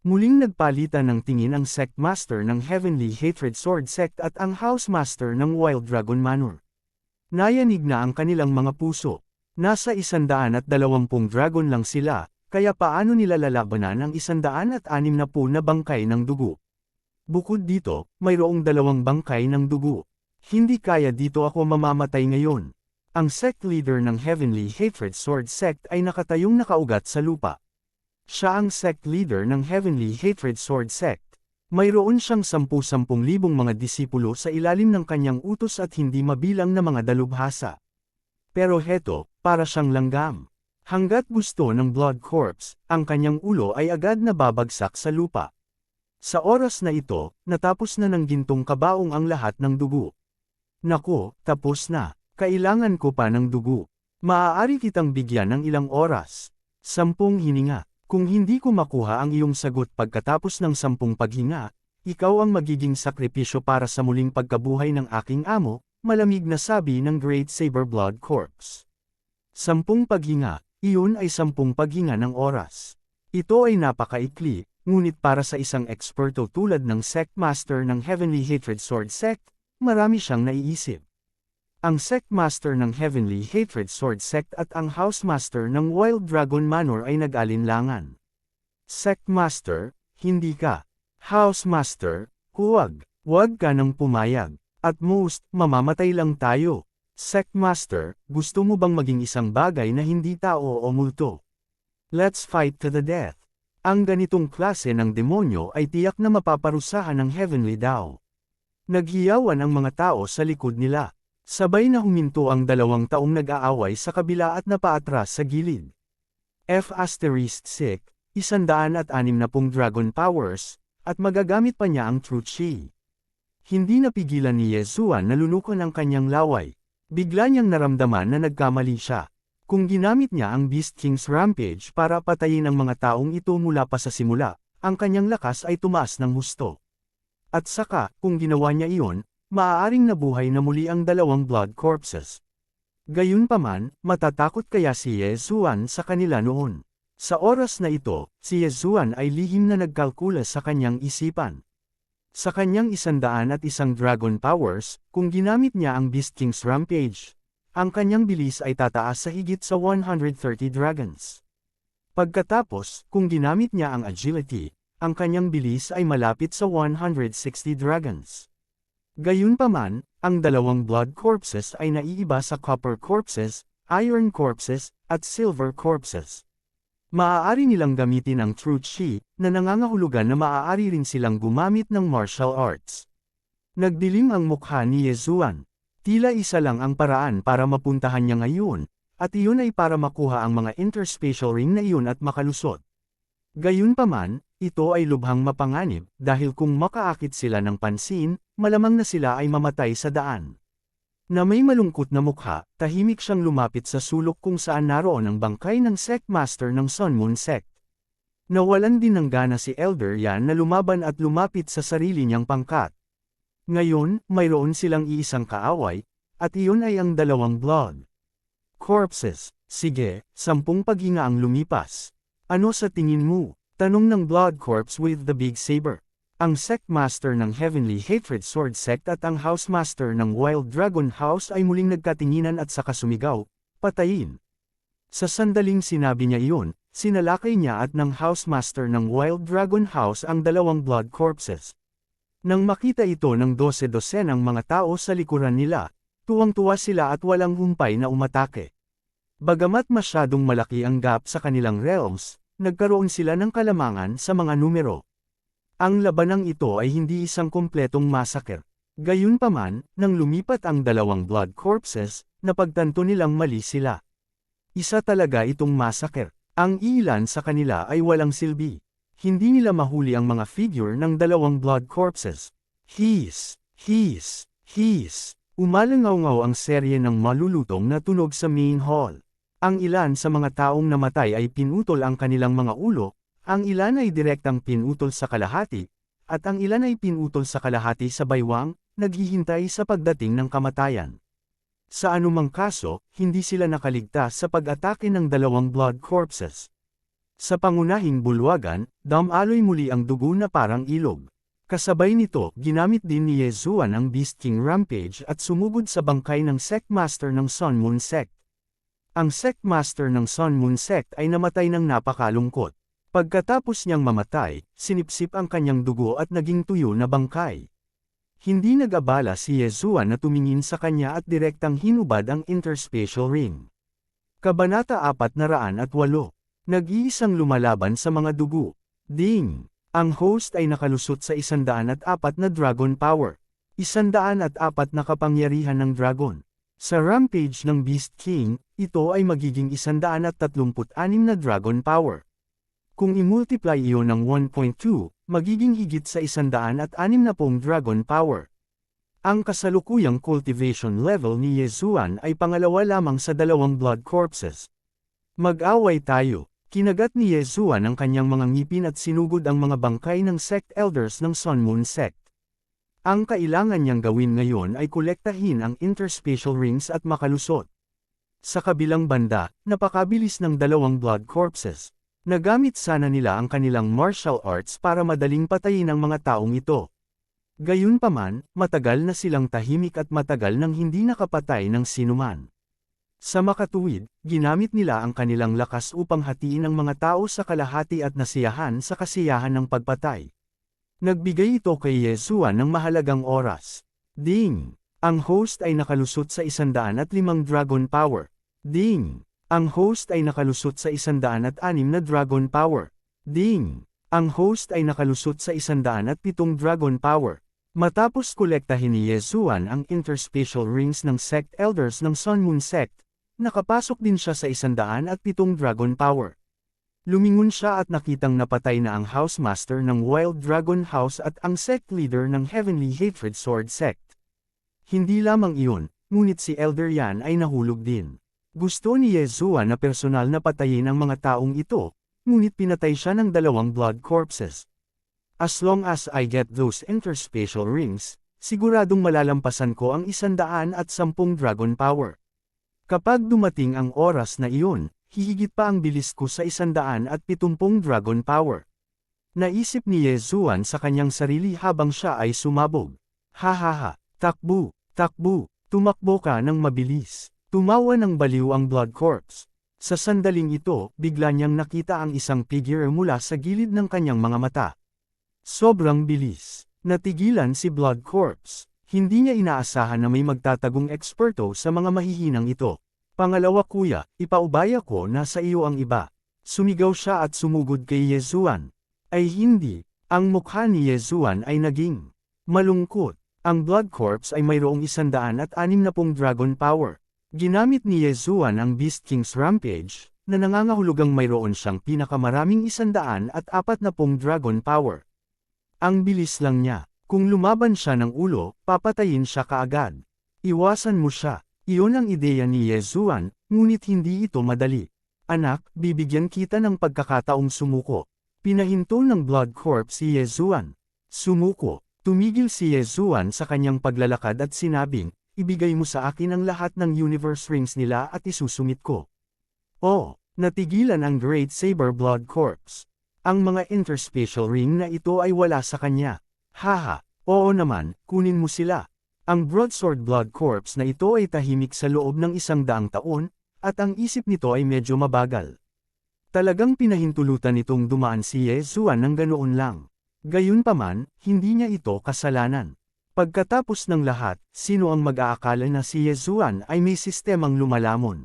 Muling nagpalitan ng tingin ang Sect Master ng Heavenly Hatred Sword Sect at ang House Master ng Wild Dragon Manor. Nayanig na ang kanilang mga puso. Nasa 120 dragon lang sila, kaya paano nila lalabanan ang 160 na bangkay ng dugo? Bukod dito, mayroong 2 bangkay ng dugo. Hindi kaya dito ako mamamatay ngayon. Ang sect leader ng Heavenly Hatred Sword Sect ay nakatayong nakaugat sa lupa. Siya ang sect leader ng Heavenly Hatred Sword Sect. Mayroon siyang 10,000 mga disipulo sa ilalim ng kanyang utos at hindi mabilang na mga dalubhasa. Pero heto, para siyang langgam. Hanggat gusto ng Blood Corpse, ang kanyang ulo ay agad na babagsak sa lupa. Sa oras na ito, natapos na ng gintong kabaong ang lahat ng dugo. Nako, tapos na. Kailangan ko pa ng dugo. Maaari kitang bigyan ng ilang oras. 10 hininga. Kung hindi ko makuha ang iyong sagot pagkatapos ng 10 paghinga, ikaw ang magiging sakripisyo para sa muling pagkabuhay ng aking amo, malamig na sabi ng Great Saber Blood Corpse. 10 paghinga. Iyon ay 10 paghinga ng oras. Ito ay napakaikli, ngunit para sa isang eksperto tulad ng Sect Master ng Heavenly Hatred Sword Sect, marami siyang naiisip. Ang Sect Master ng Heavenly Hatred Sword Sect at ang House Master ng Wild Dragon Manor ay nag-alinlangan. Sect Master, hindi ka. House Master, huwag ka nang pumayag. At most, mamamatay lang tayo. Sect Master, gusto mo bang maging isang bagay na hindi tao o multo? Let's fight to the death. Ang ganitong klase ng demonyo ay tiyak na mapaparusahan ng Heavenly Dao. Naghiyawan ang mga tao sa likod nila. Sabay na huminto ang 2 taong nag-aaway sa kabila at napaatras sa gilid. F asterisk sick, 160 dragon powers, at magagamit pa niya ang Truth Chi. Hindi napigilan ni Yesuan na lunukan ang kanyang laway. Bigla niyang naramdaman na nagkamali siya. Kung ginamit niya ang Beast King's Rampage para patayin ang mga taong ito mula pa sa simula, ang kanyang lakas ay tumaas ng husto. At saka, kung ginawa niya iyon, maaaring nabuhay na muli ang 2 blood corpses. Gayunpaman, matatakot kaya si Yesuan sa kanila noon. Sa oras na ito, si Yesuan ay lihim na nagkalkula sa kanyang isipan. Sa kanyang 101 dragon powers, kung ginamit niya ang Beast King's Rampage, ang kanyang bilis ay tataas sa higit sa 130 dragons. Pagkatapos, kung ginamit niya ang agility, ang kanyang bilis ay malapit sa 160 dragons. Gayunpaman, ang 2 blood corpses ay naiiba sa copper corpses, iron corpses, at silver corpses. Maaari nilang gamitin ang Truth Chi, na nangangahulugan na maaari rin silang gumamit ng martial arts. Nagdilim ang mukha ni Yesuan. Tila isa lang ang paraan para mapuntahan niya ngayon, at iyon ay para makuha ang mga interspatial ring na iyon at makalusot. Gayunpaman, ito ay lubhang mapanganib, dahil kung makaakit sila ng pansin, malamang na sila ay mamatay sa daan. Na may malungkot na mukha, tahimik siyang lumapit sa sulok kung saan naroon ang bangkay ng Sect Master ng Sun Moon Sect. Nawalan din ng gana si Elder Yan na lumaban at lumapit sa sarili niyang pangkat. Ngayon, mayroon silang iisang kaaway, at iyon ay ang 2 blood corpses. Sige, 10 paghinga ang lumipas. Ano sa tingin mo? Tanong ng Blood Corpse with the Big Saber. Ang Sect Master ng Heavenly Hatred Sword Sect at ang House Master ng Wild Dragon House ay muling nagkatinginan at saka sumigaw, patayin. Sa sandaling sinabi niya iyon, sinalakay niya at ng House Master ng Wild Dragon House ang 2 blood corpses. Nang makita ito ng 12-dosenang mga tao sa likuran nila, tuwang-tuwa sila at walang humpay na umatake. Bagamat masyadong malaki ang gap sa kanilang realms, nagkaroon sila ng kalamangan sa mga numero. Ang labanang ito ay hindi isang kompletong massacre. Gayunpaman, nang lumipat ang 2 blood corpses, napagtanto nilang mali sila. Isa talaga itong massacre. Ang ilan sa kanila ay walang silbi. Hindi nila mahuli ang mga figure ng 2 blood corpses. Hiss! Hiss! Hiss! Umalangaw-ngaw ang serye ng malulutong na tunog sa main hall. Ang ilan sa mga taong namatay ay pinutol ang kanilang mga ulo, Ang ilan ay direktang pinutol sa kalahati, at ang ilan ay pinutol sa kalahati sa baywang, naghihintay sa pagdating ng kamatayan. Sa anumang kaso, hindi sila nakaligtas sa pag-atake ng dalawang blood corpses. Sa pangunahing bulwagan, dumaloy muli ang dugo na parang ilog. Kasabay nito, ginamit din ni Yezuan ang Beast King Rampage at sumugod sa bangkay ng Sect Master ng Sun Moon Sect. Ang Sect Master ng Sun Moon Sect ay namatay ng napakalungkot. Pagkatapos niyang mamatay, sinipsip ang kanyang dugo at naging tuyo na bangkay. Hindi nag-abala si Yezuan na tumingin sa kanya at direktang hinubad ang interspatial ring. Kabanata 408. Nag-iisang lumalaban sa mga dugo. Ding! Ang host ay nakalusot sa 104 na dragon power. 104 na kapangyarihan ng dragon. Sa rampage ng Beast King, ito ay magiging 136 na dragon power. Kung i-multiply iyon ng 1.2, magiging higit sa 160 dragon power. Ang kasalukuyang cultivation level ni Yezuan ay pangalawa lamang sa dalawang blood corpses. Mag-away tayo. Kinagat ni Yezuan ang kanyang mga ngipin at sinugod ang mga bangkay ng sect elders ng Sun Moon Sect. Ang kailangan niyang gawin ngayon ay kolektahin ang interspatial rings at makalusot. Sa kabilang banda, napakabilis ng dalawang blood corpses. Nagamit sana nila ang kanilang martial arts para madaling patayin ang mga taong ito. Gayunpaman, matagal na silang tahimik at matagal nang hindi nakapatay ng sinuman. Sa makatuwid, ginamit nila ang kanilang lakas upang hatiin ang mga tao sa kalahati at nasiyahan sa kasiyahan ng pagpatay. Nagbigay ito kay Yezuan ng mahalagang oras. Ding! Ang host ay nakalusot sa 105 dragon power. Ding! Ang host ay nakalusot sa 106 na dragon power. Ding! Ang host ay nakalusot sa 107 dragon power. Matapos kolektahin ni Yezuan ang interspatial rings ng sect elders ng Sun Moon Sect, nakapasok din siya sa 107 dragon power. Lumingon siya at nakitang napatay na ang House Master ng Wild Dragon House at ang sect leader ng Heavenly Hatred Sword Sect. Hindi lamang iyon, ngunit si Elder Yan ay nahulog din. Gusto ni Yezuan na personal na patayin ang mga taong ito, ngunit pinatay siya ng dalawang blood corpses. As long as I get those interspatial rings, siguradong malalampasan ko ang 110 dragon power. Kapag dumating ang oras na iyon, hihigit pa ang bilis ko sa 170 dragon power. Naisip ni Yezuan sa kanyang sarili habang siya ay sumabog. Hahaha, takbo, takbo, tumakbo ka ng mabilis. Tumawa ng baliw ang blood corpse. Sa sandaling ito, bigla niyang nakita ang isang figure mula sa gilid ng kanyang mga mata. Sobrang bilis. Natigilan si blood corpse. Hindi niya inaasahan na may magtatagong eksperto sa mga mahihinang ito. Pangalawa kuya, ipaubaya ko na sa iyo ang iba. Sumigaw siya at sumugod kay Yezuan. Ay hindi, ang mukha ni Yezuan ay naging malungkot. Ang blood corpse ay mayroong 160 dragon power. Ginamit ni Yezuan ang Beast King's Rampage, na nangangahulugang mayroon siyang pinakamaraming 140 dragon power. Ang bilis lang niya. Kung lumaban siya ng ulo, papatayin siya kaagad. Iwasan mo siya. Iyon ang ideya ni Yezuan, ngunit hindi ito madali. Anak, bibigyan kita ng pagkakataong sumuko. Pinahinto ng blood corpse si Yezuan. Sumuko. Tumigil si Yezuan sa kanyang paglalakad at sinabing, ibigay mo sa akin ang lahat ng universe rings nila at isusumit ko. Oh, natigilan ang Great Saber Blood Corpse. Ang mga interspatial ring na ito ay wala sa kanya. Haha, oo naman, kunin mo sila. Ang Broadsword Blood Corpse na ito ay tahimik sa loob ng 100 taon, at ang isip nito ay medyo mabagal. Talagang pinahintulutan itong dumaan si Yezuan ng ganoon lang. Gayunpaman, hindi niya ito kasalanan. Pagkatapos ng lahat, sino ang mag-aakala na si Yezuan ay may sistemang lumalamon?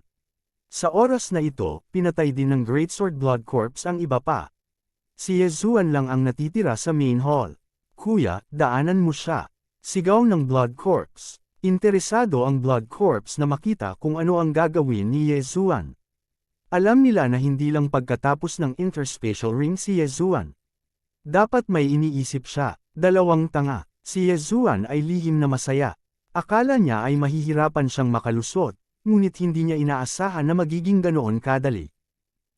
Sa oras na ito, pinatay din ng Greatsword Blood Corpse ang iba pa. Si Yezuan lang ang natitira sa main hall. Kuya, daanan mo siya. Sigaw ng Blood Corpse. Interesado ang Blood Corpse na makita kung ano ang gagawin ni Yezuan. Alam nila na hindi lang pagkatapos ng interspatial ring si Yezuan. Dapat may iniisip siya, dalawang tanga. Si Yezuan ay lihim na masaya. Akala niya ay mahihirapan siyang makalusot, ngunit hindi niya inaasahan na magiging ganoon kadali.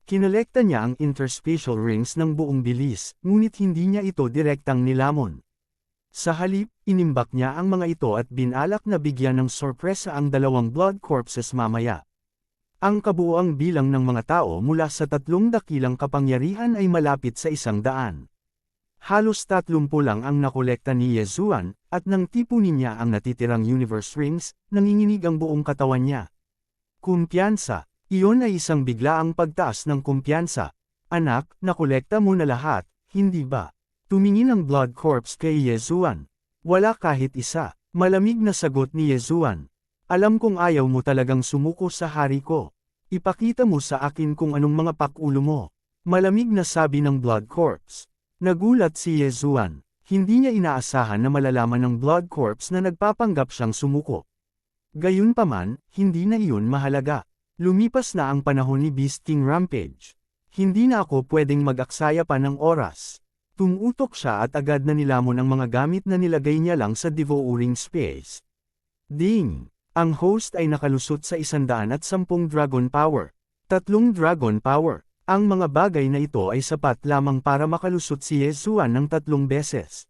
Kinolekta niya ang interspatial rings ng buong bilis, ngunit hindi niya ito direktang nilamon. Sa halip, inimbak niya ang mga ito at binalak na bigyan ng sorpresa ang dalawang blood corpses mamaya. Ang kabuuang bilang ng mga tao mula sa 3 dakilang kapangyarihan ay malapit sa 100. Halos 30 lang ang nakolekta ni Yezuan, at nang tipunin niya ang natitirang universe rings, nanginginig ang buong katawan niya. Kumpiyansa. Iyon ay isang biglaang pagtaas ng kumpiyansa. Anak, nakolekta mo na lahat, hindi ba? Tumingin ang blood corpse kay Yezuan. Wala kahit isa. Malamig na sagot ni Yezuan. Alam kong ayaw mo talagang sumuko sa hari ko. Ipakita mo sa akin kung anong mga pakulo mo. Malamig na sabi ng blood corpse. Nagulat si Yezuan. Hindi niya inaasahan na malalaman ng blood corpse na nagpapanggap siyang sumuko. Gayunpaman, hindi na iyon mahalaga. Lumipas na ang panahon ni Beast King Rampage. Hindi na ako pwedeng mag-aksaya pa ng oras. Tumutok siya at agad na nilamon ang mga gamit na nilagay niya lang sa devouring space. Ding! Ang host ay nakalusot sa 110 dragon power. 3 dragon power. Ang mga bagay na ito ay sapat lamang para makalusot si Yezuan ng 3 beses.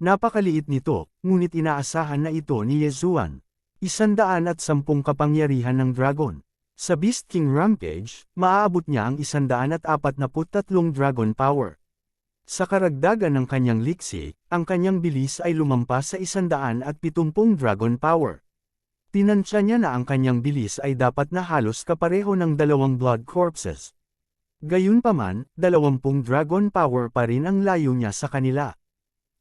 Napakaliit nito, ngunit inaasahan na ito ni Yezuan. 110 kapangyarihan ng dragon. Sa Beast King Rampage, maaabot niya ang 143 dragon power. Sa karagdagan ng kanyang liksi, ang kanyang bilis ay lumampas sa 170 dragon power. Tinansya niya na ang kanyang bilis ay dapat na halos kapareho ng 2 blood corpses. Gayunpaman, 20 dragon power pa rin ang layo niya sa kanila.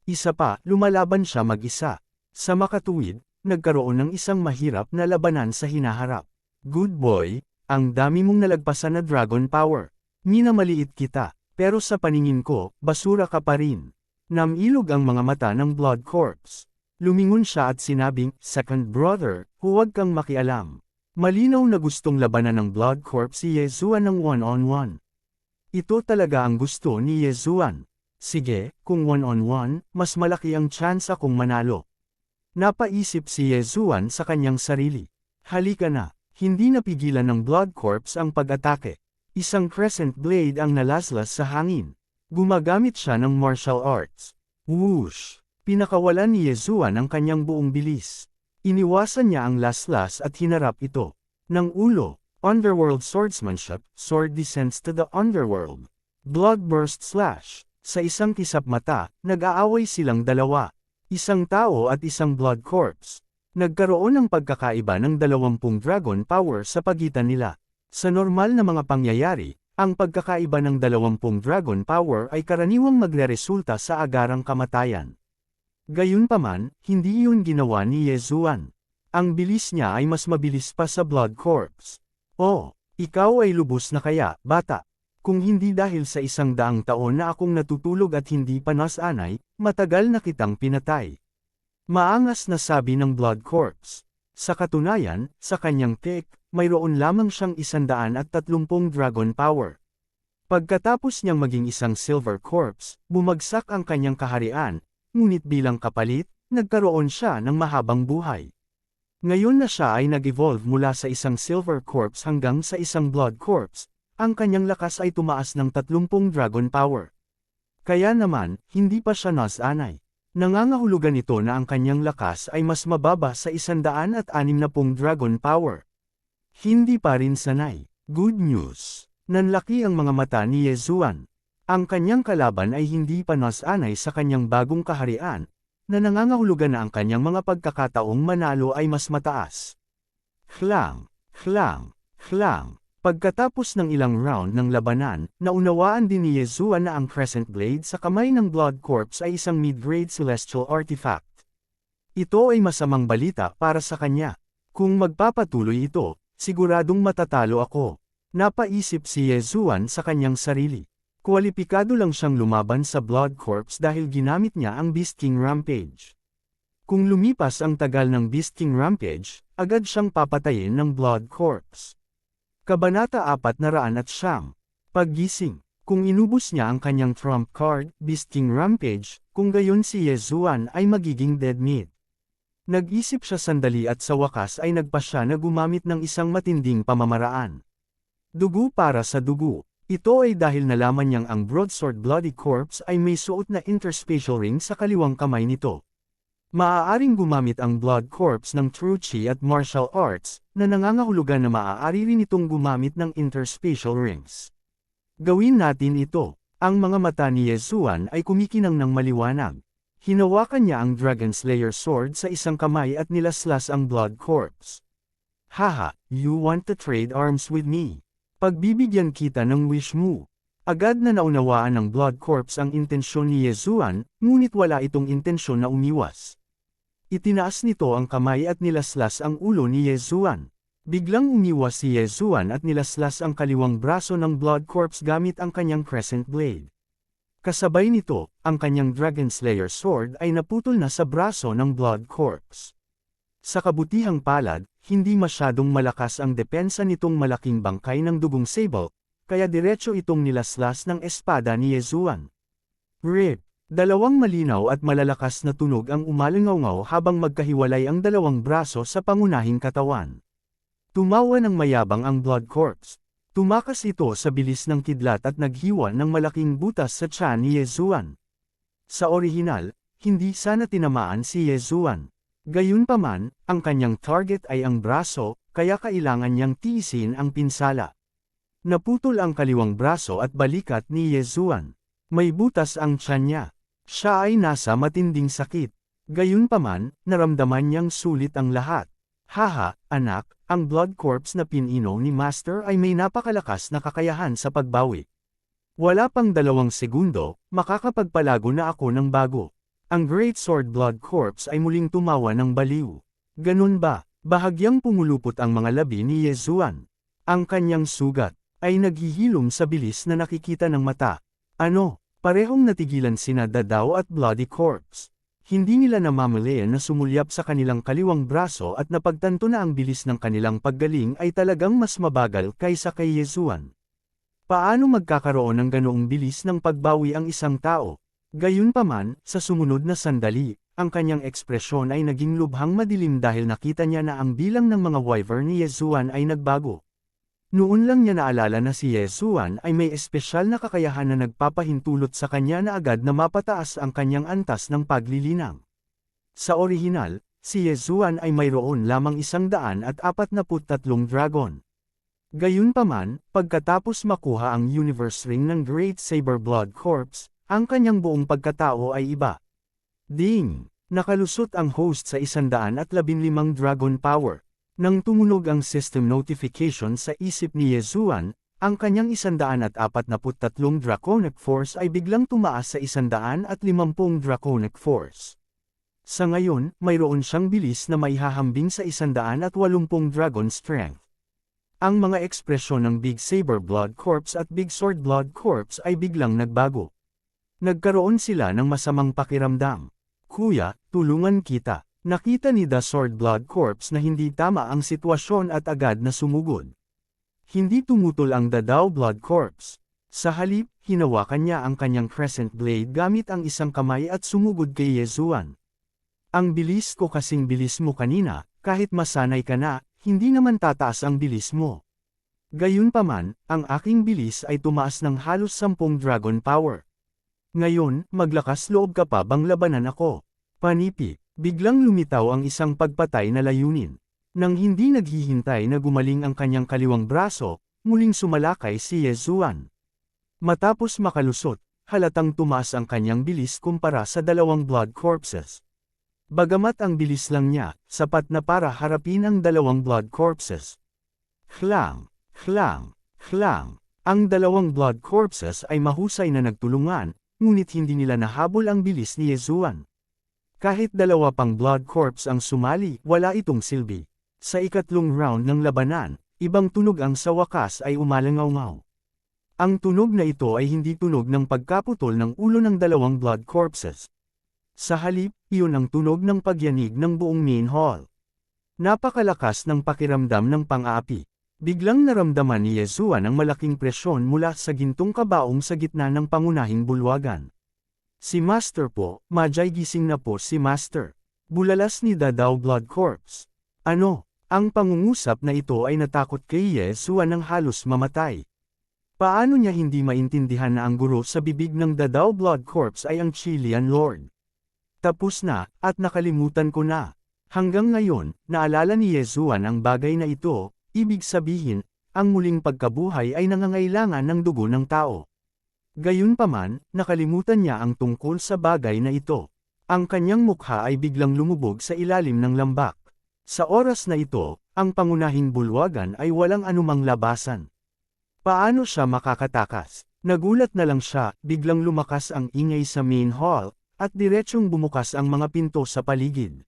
Isa pa, lumalaban siya mag-isa. Sa makatuwid, nagkaroon ng isang mahirap na labanan sa hinaharap. Good boy, ang dami mong nalagpasan na dragon power. Minamaliit kita, pero sa paningin ko, basura ka pa rin. Namilog ang mga mata ng blood corpse. Lumingon siya at sinabing, "Second brother, huwag kang makialam." Malinaw na gustong labanan ng blood corpse si Yezuan ng one-on-one. Ito talaga ang gusto ni Yezuan. Sige, kung one-on-one, mas malaki ang chance akong manalo. Napaisip si Yezuan sa kanyang sarili. Halika na. Hindi napigilan ng blood corpse ang pag-atake. Isang crescent blade ang nalaslas sa hangin. Gumagamit siya ng martial arts. Whoosh! Pinakawalan ni Yezuan ang kanyang buong bilis. Iniwasan niya ang laslas at hinarap ito. Ng ulo, underworld swordsmanship, sword descends to the underworld. Blood burst slash. Sa isang kisap mata, nag-aaway silang dalawa. Isang tao at isang blood corpse. Nagkaroon ng pagkakaiba ng 20 dragon power sa pagitan nila. Sa normal na mga pangyayari, ang pagkakaiba ng 20 dragon power ay karaniwang magreresulta sa agarang kamatayan. Gayunpaman, hindi iyon ginawa ni Yezuan. Ang bilis niya ay mas mabilis pa sa blood corpse. Oh, ikaw ay lubos na kaya, bata. Kung hindi dahil sa 100 taon na akong natutulog at hindi pa nasanay, matagal na kitang pinatay. Maangas na sabi ng blood corpse. Sa katunayan, sa kanyang tech, mayroon lamang siyang 130 dragon power. Pagkatapos niyang maging isang silver corpse, bumagsak ang kanyang kaharian, ngunit bilang kapalit, nagkaroon siya ng mahabang buhay. Ngayon na siya ay nag-evolve mula sa isang silver corpse hanggang sa isang blood corpse, ang kanyang lakas ay tumaas ng 30 dragon power. Kaya naman, hindi pa siya nasanay. Nangangahulugan ito na ang kanyang lakas ay mas mababa sa 160 dragon power. Hindi pa rin sanay. Good news. Nanlaki ang mga mata ni Yezuan. Ang kanyang kalaban ay hindi pa nasanay sa kanyang bagong kaharian, na nangangahulugan na ang kanyang mga pagkakataong manalo ay mas mataas. Khlang, khlang, khlang. Pagkatapos ng ilang round ng labanan, naunawaan din ni Yezuan na ang Crescent Blade sa kamay ng Blood Corpse ay isang mid-grade celestial artifact. Ito ay masamang balita para sa kanya. Kung magpapatuloy ito, siguradong matatalo ako. Napaisip si Yezuan sa kanyang sarili. Kwalipikado lang siyang lumaban sa Blood Corpse dahil ginamit niya ang Beast King Rampage. Kung lumipas ang tagal ng Beast King Rampage, agad siyang papatayin ng Blood Corpse. Kabanata 409. Paggising. Kung inubos niya ang kanyang trump card, Beast King Rampage, kung gayon si Yezuan ay magiging dead meat. Nag-isip siya sandali at sa wakas ay nagpa siya na gumamit ng isang matinding pamamaraan. Dugo para sa dugo. Ito ay dahil nalaman niyang ang broadsword Bloody Corpse ay may suot na interspatial ring sa kaliwang kamay nito. Maaaring gumamit ang Blood Corpse ng True Chi at martial arts, na nangangahulugan na maaari rin itong gumamit ng interspatial rings. Gawin natin ito. Ang mga mata ni Yezuan ay kumikinang ng maliwanag. Hinawakan niya ang Dragon Slayer sword sa isang kamay at nilaslas ang Blood Corpse. Haha, you want to trade arms with me? Pagbibigyan kita ng wish mo. Agad na naunawaan ng Blood Corpse ang intensyon ni Yezuan, ngunit wala itong intensyon na umiwas. Itinaas nito ang kamay at nilaslas ang ulo ni Yezuan. Biglang umiwas si Yezuan at nilaslas ang kaliwang braso ng Blood Corpse gamit ang kanyang Crescent Blade. Kasabay nito, ang kanyang Dragon Slayer sword ay naputol na sa braso ng Blood Corpse. Sa kabutihang palad, hindi masyadong malakas ang depensa nitong malaking bangkay ng dugong sable, kaya diretso itong nilaslas ng espada ni Yezuan. Rip! Dalawang malinaw at malalakas na tunog ang umalingaw habang magkahiwalay ang dalawang braso sa pangunahing katawan. Tumawa ng mayabang ang Blood Corpse. Tumakas ito sa bilis ng kidlat at naghiwa ng malaking butas sa tiyan ni Yezuan. Sa orihinal, hindi sana tinamaan si Yezuan. Gayunpaman, ang kanyang target ay ang braso, kaya kailangan niyang tiisin ang pinsala. Naputol ang kaliwang braso at balikat ni Yezuan. May butas ang tiyan niya. Siya ay nasa matinding sakit. Gayunpaman, naramdaman niyang sulit ang lahat. Haha, anak, ang Blood Corpse na pinino ni Master ay may napakalakas na kakayahan sa pagbawi. Wala pang 2 segundo, makakapagpalago na ako ng bago. Ang Great Sword Blood Corpse ay muling tumawa ng baliw. Ganun ba? Bahagyang pumulupot ang mga labi ni Yezuan. Ang kanyang sugat ay naghihilom sa bilis na nakikita ng mata. Ano? Parehong natigilan sina Dadao at Bloody Corpse. Hindi nila namamalayan na sumulyap sa kanilang kaliwang braso at napagtanto na ang bilis ng kanilang paggaling ay talagang mas mabagal kaysa kay Yezuan. Paano magkakaroon ng ganoong bilis ng pagbawi ang isang tao? Gayunpaman, sa sumunod na sandali, ang kanyang ekspresyon ay naging lubhang madilim dahil nakita niya na ang bilang ng mga wyvern ni Yezuan ay nagbago. Noon lang niya naalala na si Yezuan ay may espesyal na kakayahan na nagpapahintulot sa kanya na agad na mapataas ang kanyang antas ng paglilinang. Sa orihinal, si Yezuan ay mayroon lamang 143 dragon. Gayunpaman, pagkatapos makuha ang Universe Ring ng Great Saber Blood Corpse, ang kanyang buong pagkatao ay iba. Ding! Nakalusot ang host sa 115 dragon power. Nang tumunog ang system notification sa isip ni Yezuan, ang kanyang 143 Draconic Force ay biglang tumaas sa 150 Draconic Force. Sa ngayon, mayroon siyang bilis na maihahambing sa 180 Dragon Strength. Ang mga ekspresyon ng Big Saber Blood Corpse at Big Sword Blood Corpse ay biglang nagbago. Nagkaroon sila ng masamang pakiramdam. Kuya, tulungan kita. Nakita ni The Sword Blood Corpse na hindi tama ang sitwasyon at agad na sumugod. Hindi tumutol ang Dadao Blood Corpse. Sa halip, hinawakan niya ang kanyang Crescent Blade gamit ang isang kamay at sumugod kay Yezuan. Ang bilis ko kasing bilis mo kanina, kahit masanay ka na, hindi naman tataas ang bilis mo. Gayunpaman, ang aking bilis ay tumaas ng halos 10 dragon power. Ngayon, maglakas loob ka pa bang labanan ako? Panipi. Biglang lumitaw ang isang pagpatay na layunin. Nang hindi naghihintay na gumaling ang kanyang kaliwang braso, muling sumalakay si Yezuan. Matapos makalusot, halatang tumaas ang kanyang bilis kumpara sa 2 blood corpses. Bagamat ang bilis lang niya, sapat na para harapin ang 2 blood corpses. Hlang! Hlang! Hlang! Ang 2 blood corpses ay mahusay na nagtulungan, ngunit hindi nila nahabol ang bilis ni Yezuan. Kahit 2 pang Blood Corpse ang sumali, wala itong silbi. Sa ikatlong round ng labanan, ibang tunog ang sa wakas ay umalangaw-ngaw. Ang tunog na ito ay hindi tunog ng pagkaputol ng ulo ng 2 Blood Corpses. Sa halip, iyon ang tunog ng pagyanig ng buong main hall. Napakalakas ng pakiramdam ng pang-aapi. Biglang naramdaman ni Yezuan ang malaking presyon mula sa gintong kabaong sa gitna ng pangunahing bulwagan. Si Master po, Majay gising na po si Master. Bulalas ni Dadao Blood Corpse. Ano? Ang pangungusap na ito ay natakot kay Yezuan ng halos mamatay. Paano niya hindi maintindihan na ang guro sa bibig ng Dadao Blood Corps ay ang Chilean Lord? Tapos na, at nakalimutan ko na. Hanggang ngayon, naalala ni Yezuan ang bagay na ito, ibig sabihin, ang muling pagkabuhay ay nangangailangan ng dugo ng tao. Gayunpaman, nakalimutan niya ang tungkol sa bagay na ito. Ang kanyang mukha ay biglang lumubog sa ilalim ng lambak. Sa oras na ito, ang pangunahing bulwagan ay walang anumang labasan. Paano siya makakatakas? Nagulat na lang siya, biglang lumakas ang ingay sa main hall, at diretsyong bumukas ang mga pinto sa paligid.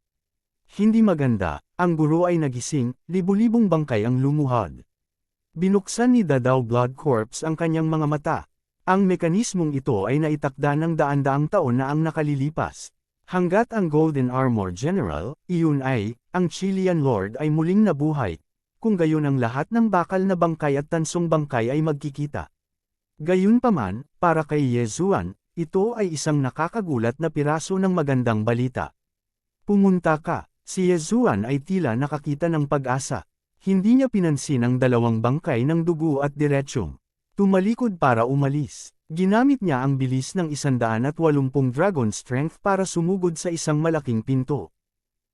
Hindi maganda, ang guro ay nagising, libu-libong bangkay ang lumuhod. Binuksan ni Dadao Blood Corps ang kanyang mga mata. Ang mekanismong ito ay naitakda ng daan-daang taon na ang nakalilipas. Hanggat ang Golden Armor General, iyon ay, ang Chilean Lord ay muling nabuhay, kung gayon ang lahat ng bakal na bangkay at tansong bangkay ay magkikita. Gayunpaman, para kay Yezuan, ito ay isang nakakagulat na piraso ng magandang balita. Pumunta ka. Si Yezuan ay tila nakakita ng pag-asa. Hindi niya pinansin ang dalawang bangkay ng dugo at diretsyong tumalikod para umalis. Ginamit niya ang bilis ng 180 dragon strength para sumugod sa isang malaking pinto.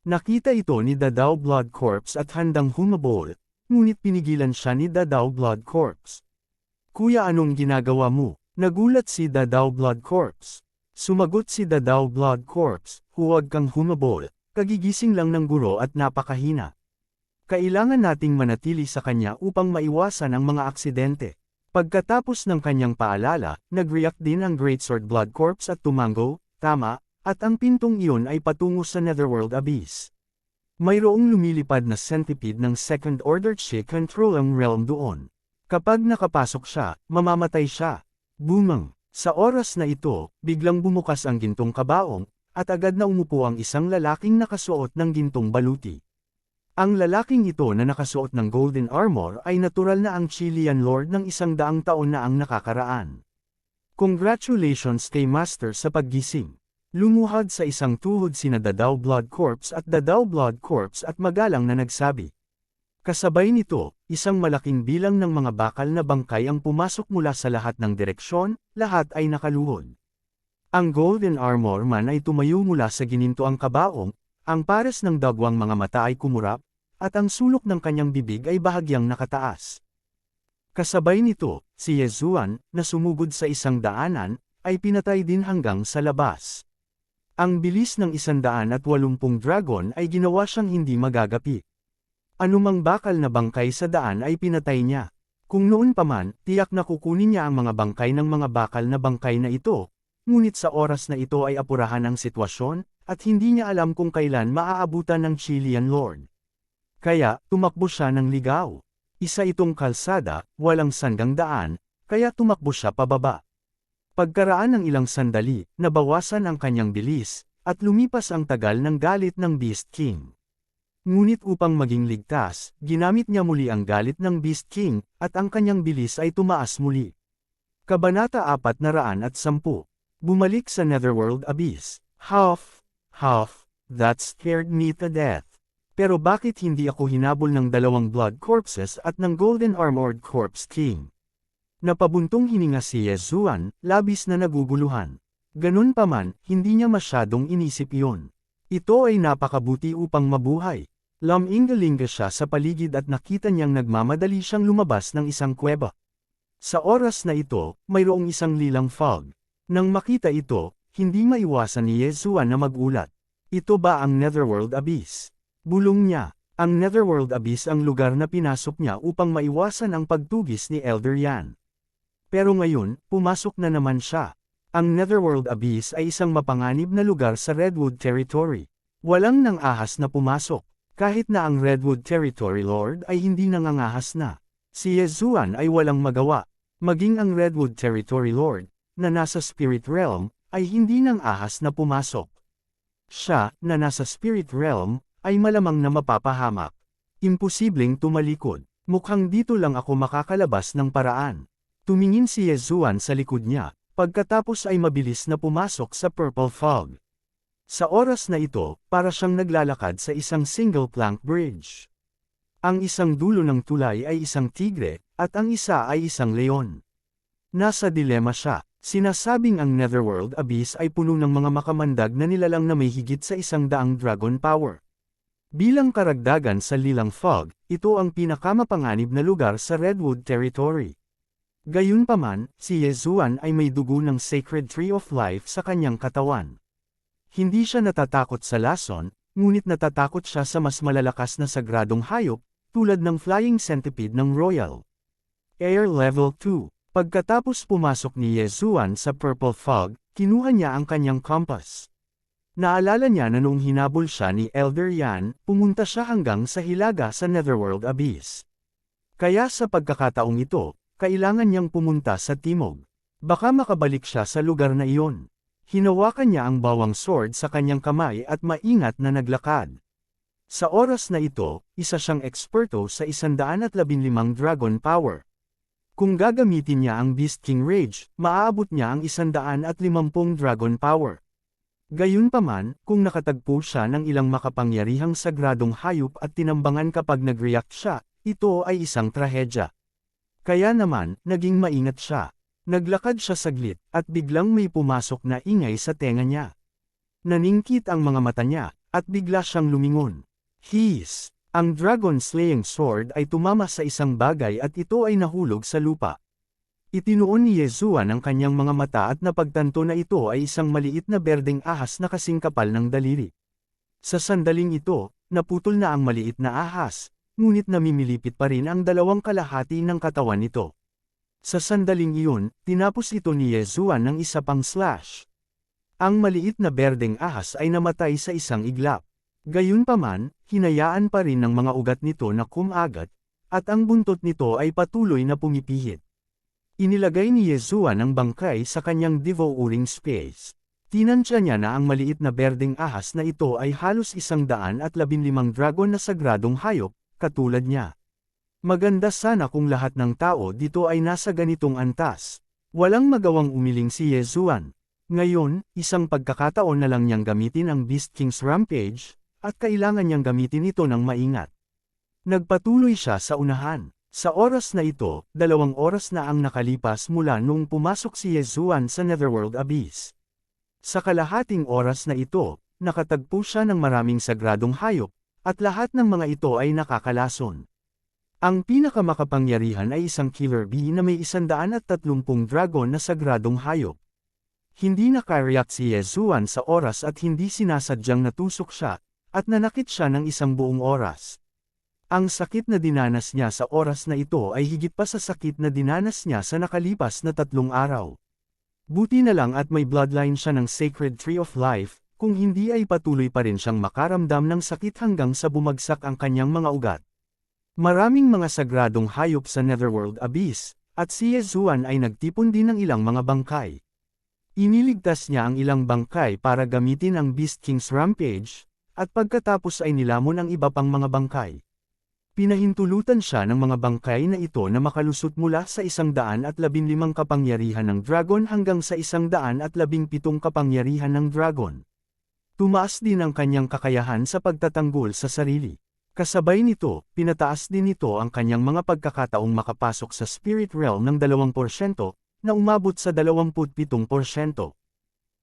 Nakita ito ni Dadao Blood Corps at handang humabol, ngunit pinigilan siya ni Dadao Blood Corps. Kuya, anong ginagawa mo? Nagulat si Dadao Blood Corps. Sumagot si Dadao Blood Corps, huwag kang humabol. Kagigising lang ng guro at napakahina. Kailangan nating manatili sa kanya upang maiwasan ang mga aksidente. Pagkatapos ng kanyang paalala, nag-react din ang Greatsword Blood Corps at tumango, tama, at ang pintong iyon ay patungo sa Netherworld Abyss. Mayroong lumilipad na centipede ng Second Order Chi control ang realm doon. Kapag nakapasok siya, mamamatay siya. Bumang! Sa oras na ito, biglang bumukas ang gintong kabaong, at agad na umupo ang isang lalaking nakasuot ng gintong baluti. Ang lalaking ito na nakasuot ng golden armor ay natural na ang Chilean Lord ng 100 taon na ang nakakaraan. Congratulations kay Master sa paggising. Lumuhad sa isang tuhod sina Dadao Blood Corps at Dadao Blood Corps at magalang na nagsabi. Kasabay nito, isang malaking bilang ng mga bakal na bangkay ang pumasok mula sa lahat ng direksyon, lahat ay nakaluhod. Ang Golden Armor man ay tumayo mula sa ginintoang kabaong, ang pares ng dagwang mga mata ay kumurap, at ang sulok ng kanyang bibig ay bahagyang nakataas. Kasabay nito, si Yezuan, na sumugod sa isang daanan, ay pinatay din hanggang sa labas. Ang bilis ng 180 dragon ay ginawa siyang hindi magagapi. Anumang bakal na bangkay sa daan ay pinatay niya. Kung noon pa man, tiyak na kukunin niya ang mga bangkay ng mga bakal na bangkay na ito. Ngunit sa oras na ito ay apurahan ang sitwasyon, at hindi niya alam kung kailan maaabutan ng Chilean Lord. Kaya, tumakbo siya ng ligaw. Isa itong kalsada, walang sanggang daan, kaya tumakbo siya pababa. Pagkaraan ng ilang sandali, nabawasan ang kanyang bilis, at lumipas ang tagal ng galit ng Beast King. Ngunit upang maging ligtas, ginamit niya muli ang galit ng Beast King, at ang kanyang bilis ay tumaas muli. Kabanata 410. Bumalik sa Netherworld Abyss. Huff, that scared me to death. Pero bakit hindi ako hinabol ng dalawang Blood Corpses at ng Golden Armored Corpse King? Napabuntong hininga si Yezuan, labis na naguguluhan. Ganun pa man, hindi niya masyadong inisip iyon. Ito ay napakabuti upang mabuhay. Lumingalinga siya sa paligid at nakita niyang nagmamadali siyang lumabas ng isang kuweba. Sa oras na ito, mayroong isang lilang fog. Nang makita ito, hindi maiwasan ni Yezuan na magulat. Ito ba ang Netherworld Abyss? Bulong niya. Ang Netherworld Abyss ang lugar na pinasok niya upang maiwasan ang pagtugis ni Elder Yan. Pero ngayon, pumasok na naman siya. Ang Netherworld Abyss ay isang mapanganib na lugar sa Redwood Territory. Walang nang ahas na pumasok. Kahit na ang Redwood Territory Lord ay hindi nangangahas na. Si Yezuan ay walang magawa. Maging ang Redwood Territory Lord, na nasa Spirit Realm, ay hindi nang ahas na pumasok. Siya, na nasa Spirit Realm, ay malamang na mapapahamak. Imposibleng tumalikod. Mukhang dito lang ako makakalabas ng paraan. Tumingin si Yezuan sa likod niya, pagkatapos ay mabilis na pumasok sa Purple Fog. Sa oras na ito, para siyang naglalakad sa isang single-plank bridge. Ang isang dulo ng tulay ay isang tigre, at ang isa ay isang leon. Nasa dilema siya. Sinasabing ang Netherworld Abyss ay puno ng mga makamandag na nilalang na may higit sa 100 dragon power. Bilang karagdagan sa Lilang Fog, ito ang pinakamapanganib na lugar sa Redwood Territory. Gayunpaman, si Yezuan ay may dugo ng Sacred Tree of Life sa kanyang katawan. Hindi siya natatakot sa lason, ngunit natatakot siya sa mas malalakas na sagradong hayop, tulad ng Flying Centipede ng Royal Air Level 2. Pagkatapos pumasok ni Yezuan sa Purple Fog, kinuha niya ang kanyang compass. Naalala niya na noong hinabol siya ni Elder Yan, pumunta siya hanggang sa hilaga sa Netherworld Abyss. Kaya sa pagkakataong ito, kailangan niyang pumunta sa timog. Baka makabalik siya sa lugar na iyon. Hinawakan niya ang bawang sword sa kanyang kamay at maingat na naglakad. Sa oras na ito, isa siyang eksperto sa 115 dragon power. Kung gagamitin niya ang Beast King Rage, maaabot niya ang 150 dragon power. Gayunpaman, kung nakatagpo siya ng ilang makapangyarihang sagradong hayop at tinambangan kapag nag-react siya, ito ay isang trahedya. Kaya naman, naging maingat siya. Naglakad siya saglit, at biglang may pumasok na ingay sa tenga niya. Naningkit ang mga mata niya, at bigla siyang lumingon. Hiss! Ang Dragon Slaying Sword ay tumama sa isang bagay at ito ay nahulog sa lupa. Itinuon ni Yezuan ang kanyang mga mata at napagtanto na ito ay isang maliit na berdeng ahas na kasing kapal ng daliri. Sa sandaling ito, naputol na ang maliit na ahas, ngunit namimilipit pa rin ang 2/2 ng katawan nito. Sa sandaling iyon, tinapos ito ni Yezuan ng isa pang slash. Ang maliit na berdeng ahas ay namatay sa isang iglap. Gayunpaman, hinayaan pa rin ng mga ugat nito na kumagat, at ang buntot nito ay patuloy na pumipihit. Inilagay ni Yezuan ang bangkay sa kanyang devouring space. Tinansya niya na ang maliit na berdeng ahas na ito ay halos 115 dragon na sagradong hayop, katulad niya. Maganda sana kung lahat ng tao dito ay nasa ganitong antas. Walang magawang umiling si Yezuan. Ngayon, isang pagkakataon na lang niyang gamitin ang Beast King's Rampage, at kailangan niyang gamitin ito ng maingat. Nagpatuloy siya sa unahan. Sa oras na ito, 2 oras na ang nakalipas mula nung pumasok si Yezuan sa Netherworld Abyss. Sa kalahating oras na ito, nakatagpo siya ng maraming sagradong hayop, at lahat ng mga ito ay nakakalason. Ang pinakamakapangyarihan ay isang killer bee na may 130 dragon na sagradong hayop. Hindi nakareact si Yezuan sa oras at hindi sinasadyang natusok siya, at nanakit siya ng 1 buong oras. Ang sakit na dinanas niya sa oras na ito ay higit pa sa sakit na dinanas niya sa nakalipas na 3 araw. Buti na lang at may bloodline siya ng Sacred Tree of Life, kung hindi ay patuloy pa rin siyang makaramdam ng sakit hanggang sa bumagsak ang kanyang mga ugat. Maraming mga sagradong hayop sa Netherworld Abyss, at si Yezuan ay nagtipon din ng ilang mga bangkay. Iniligtas niya ang ilang bangkay para gamitin ang Beast King's Rampage, at pagkatapos ay nilamon ang iba pang mga bangkay. Pinahintulutan siya ng mga bangkay na ito na makalusot mula sa 115 kapangyarihan ng dragon hanggang sa 117 kapangyarihan ng dragon. Tumaas din ang kanyang kakayahan sa pagtatanggol sa sarili. Kasabay nito, pinataas din nito ang kanyang mga pagkakataong makapasok sa Spirit Realm ng 2%, na umabot sa 27%.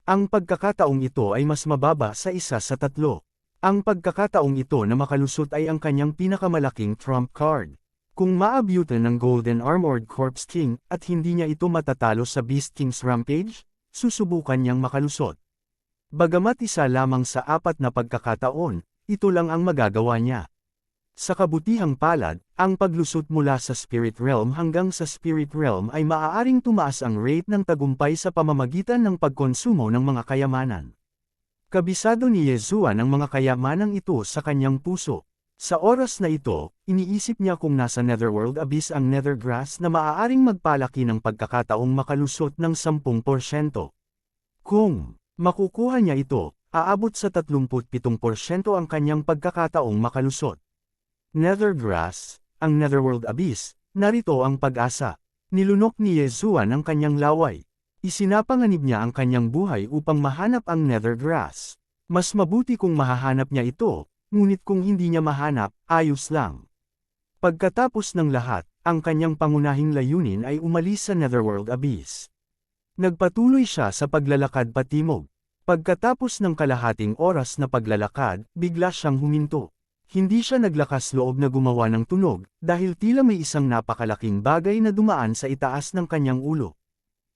Ang pagkakataong ito ay mas mababa sa 1 sa 3. Ang pagkakataong ito na makalusot ay ang kanyang pinakamalaking trump card. Kung maabyutan ng Golden Armored Corpse King at hindi niya ito matatalo sa Beast King's Rampage, susubukan niyang makalusot. Bagamat isa lamang sa 4 na pagkakataon, ito lang ang magagawa niya. Sa kabutihang palad, ang paglusot mula sa Spirit Realm hanggang sa Spirit Realm ay maaaring tumaas ang rate ng tagumpay sa pamamagitan ng pagkonsumo ng mga kayamanan. Kabisado ni Yezuan ang mga kayamanang ito sa kanyang puso. Sa oras na ito, iniisip niya kung nasa Netherworld Abyss ang Nethergrass na maaaring magpalaki ng pagkakataong makalusot ng 10%. Kung makukuha niya ito, aabot sa 37% ang kanyang pagkakataong makalusot. Nethergrass, ang Netherworld Abyss, narito ang pag-asa. Nilunok ni Yezuan ang kanyang laway. Isinapanganib niya ang kanyang buhay upang mahanap ang Nethergrass. Mas mabuti kung mahahanap niya ito, ngunit kung hindi niya mahanap, ayos lang. Pagkatapos ng lahat, Ang kanyang pangunahing layunin ay umalis sa Netherworld Abyss. Nagpatuloy siya sa paglalakad patimog. Pagkatapos ng kalahating oras na paglalakad, bigla siyang huminto. Hindi siya naglakas loob na gumawa ng tunog, dahil tila may isang napakalaking bagay na dumaan sa itaas ng kanyang ulo.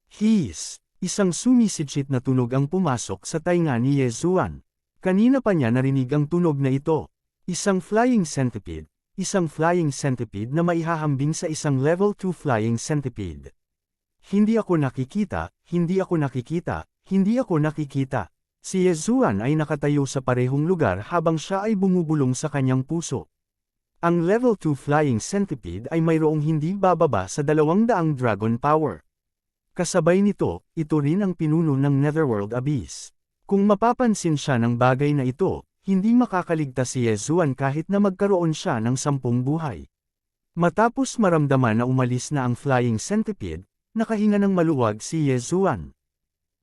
Hiss! Isang sumisitsit na tunog ang pumasok sa tainga ni Yezuan. Kanina pa niya narinig ang tunog na ito. Isang flying centipede. Isang flying centipede na maihahambing sa isang level 2 flying centipede. Hindi ako nakikita, hindi ako nakikita, hindi ako nakikita. Si Yezuan ay nakatayo sa parehong lugar habang siya ay bumubulong sa kanyang puso. Ang level 2 flying centipede ay mayroong hindi bababa sa 200 dragon power. Kasabay nito, ito rin ang pinuno ng Netherworld Abyss. Kung mapapansin siya ng bagay na ito, hindi makakaligtas si Yezuan kahit na magkaroon siya ng 10 buhay. Matapos maramdaman na umalis na ang flying centipede, nakahinga ng maluwag si Yezuan.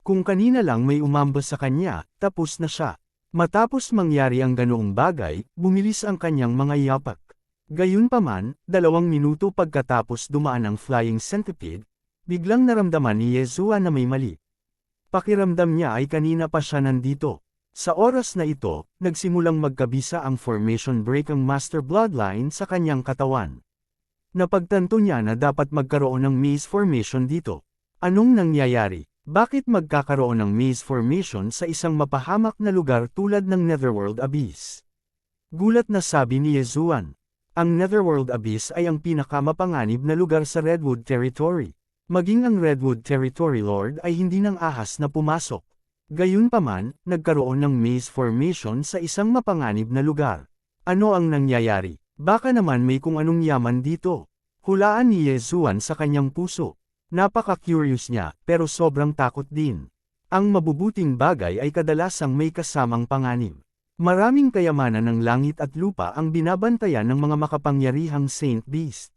Kung kanina lang may umambas sa kanya, tapos na siya. Matapos mangyari ang ganoong bagay, bumilis ang kanyang mga yapak. Gayunpaman, 2 minuto pagkatapos dumaan ang flying centipede, biglang naramdaman ni Yezuan na may mali. Pakiramdam niya ay kanina pa siya nandito. Sa oras na ito, nagsimulang magkabisa ang formation break ang Master Bloodline sa kanyang katawan. Napagtanto niya na dapat magkaroon ng maze formation dito. Anong nangyayari? Bakit magkakaroon ng maze formation sa isang mapahamak na lugar tulad ng Netherworld Abyss? Gulat na sabi ni Yezuan. Ang Netherworld Abyss ay ang pinakamapanganib na lugar sa Redwood Territory. Maging ang Redwood Territory Lord ay hindi nang ahas na pumasok. Gayunpaman, nagkaroon ng maze formation sa isang mapanganib na lugar. Ano ang nangyayari? Baka naman may kung anong yaman dito. Hulaan ni Yezuan sa kanyang puso. Napaka-curious niya, pero sobrang takot din. Ang mabubuting bagay ay kadalasang may kasamang panganib. Maraming kayamanan ng langit at lupa ang binabantayan ng mga makapangyarihang Saint Beast.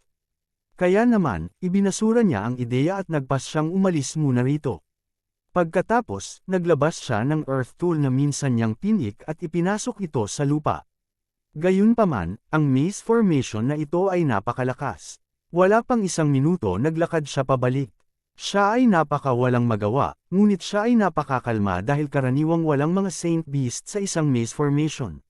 Kaya naman, ibinasura niya ang ideya at nagpas siyang umalis muna rito. Pagkatapos, naglabas siya ng earth tool na minsan niyang pinik at ipinasok ito sa lupa. Gayunpaman, ang maze formation na ito ay napakalakas. Wala pang 1 minuto naglakad siya pabalik. Siya ay napakawalang magawa, ngunit siya ay napakakalma dahil karaniwang walang mga Saint Beast sa isang maze formation.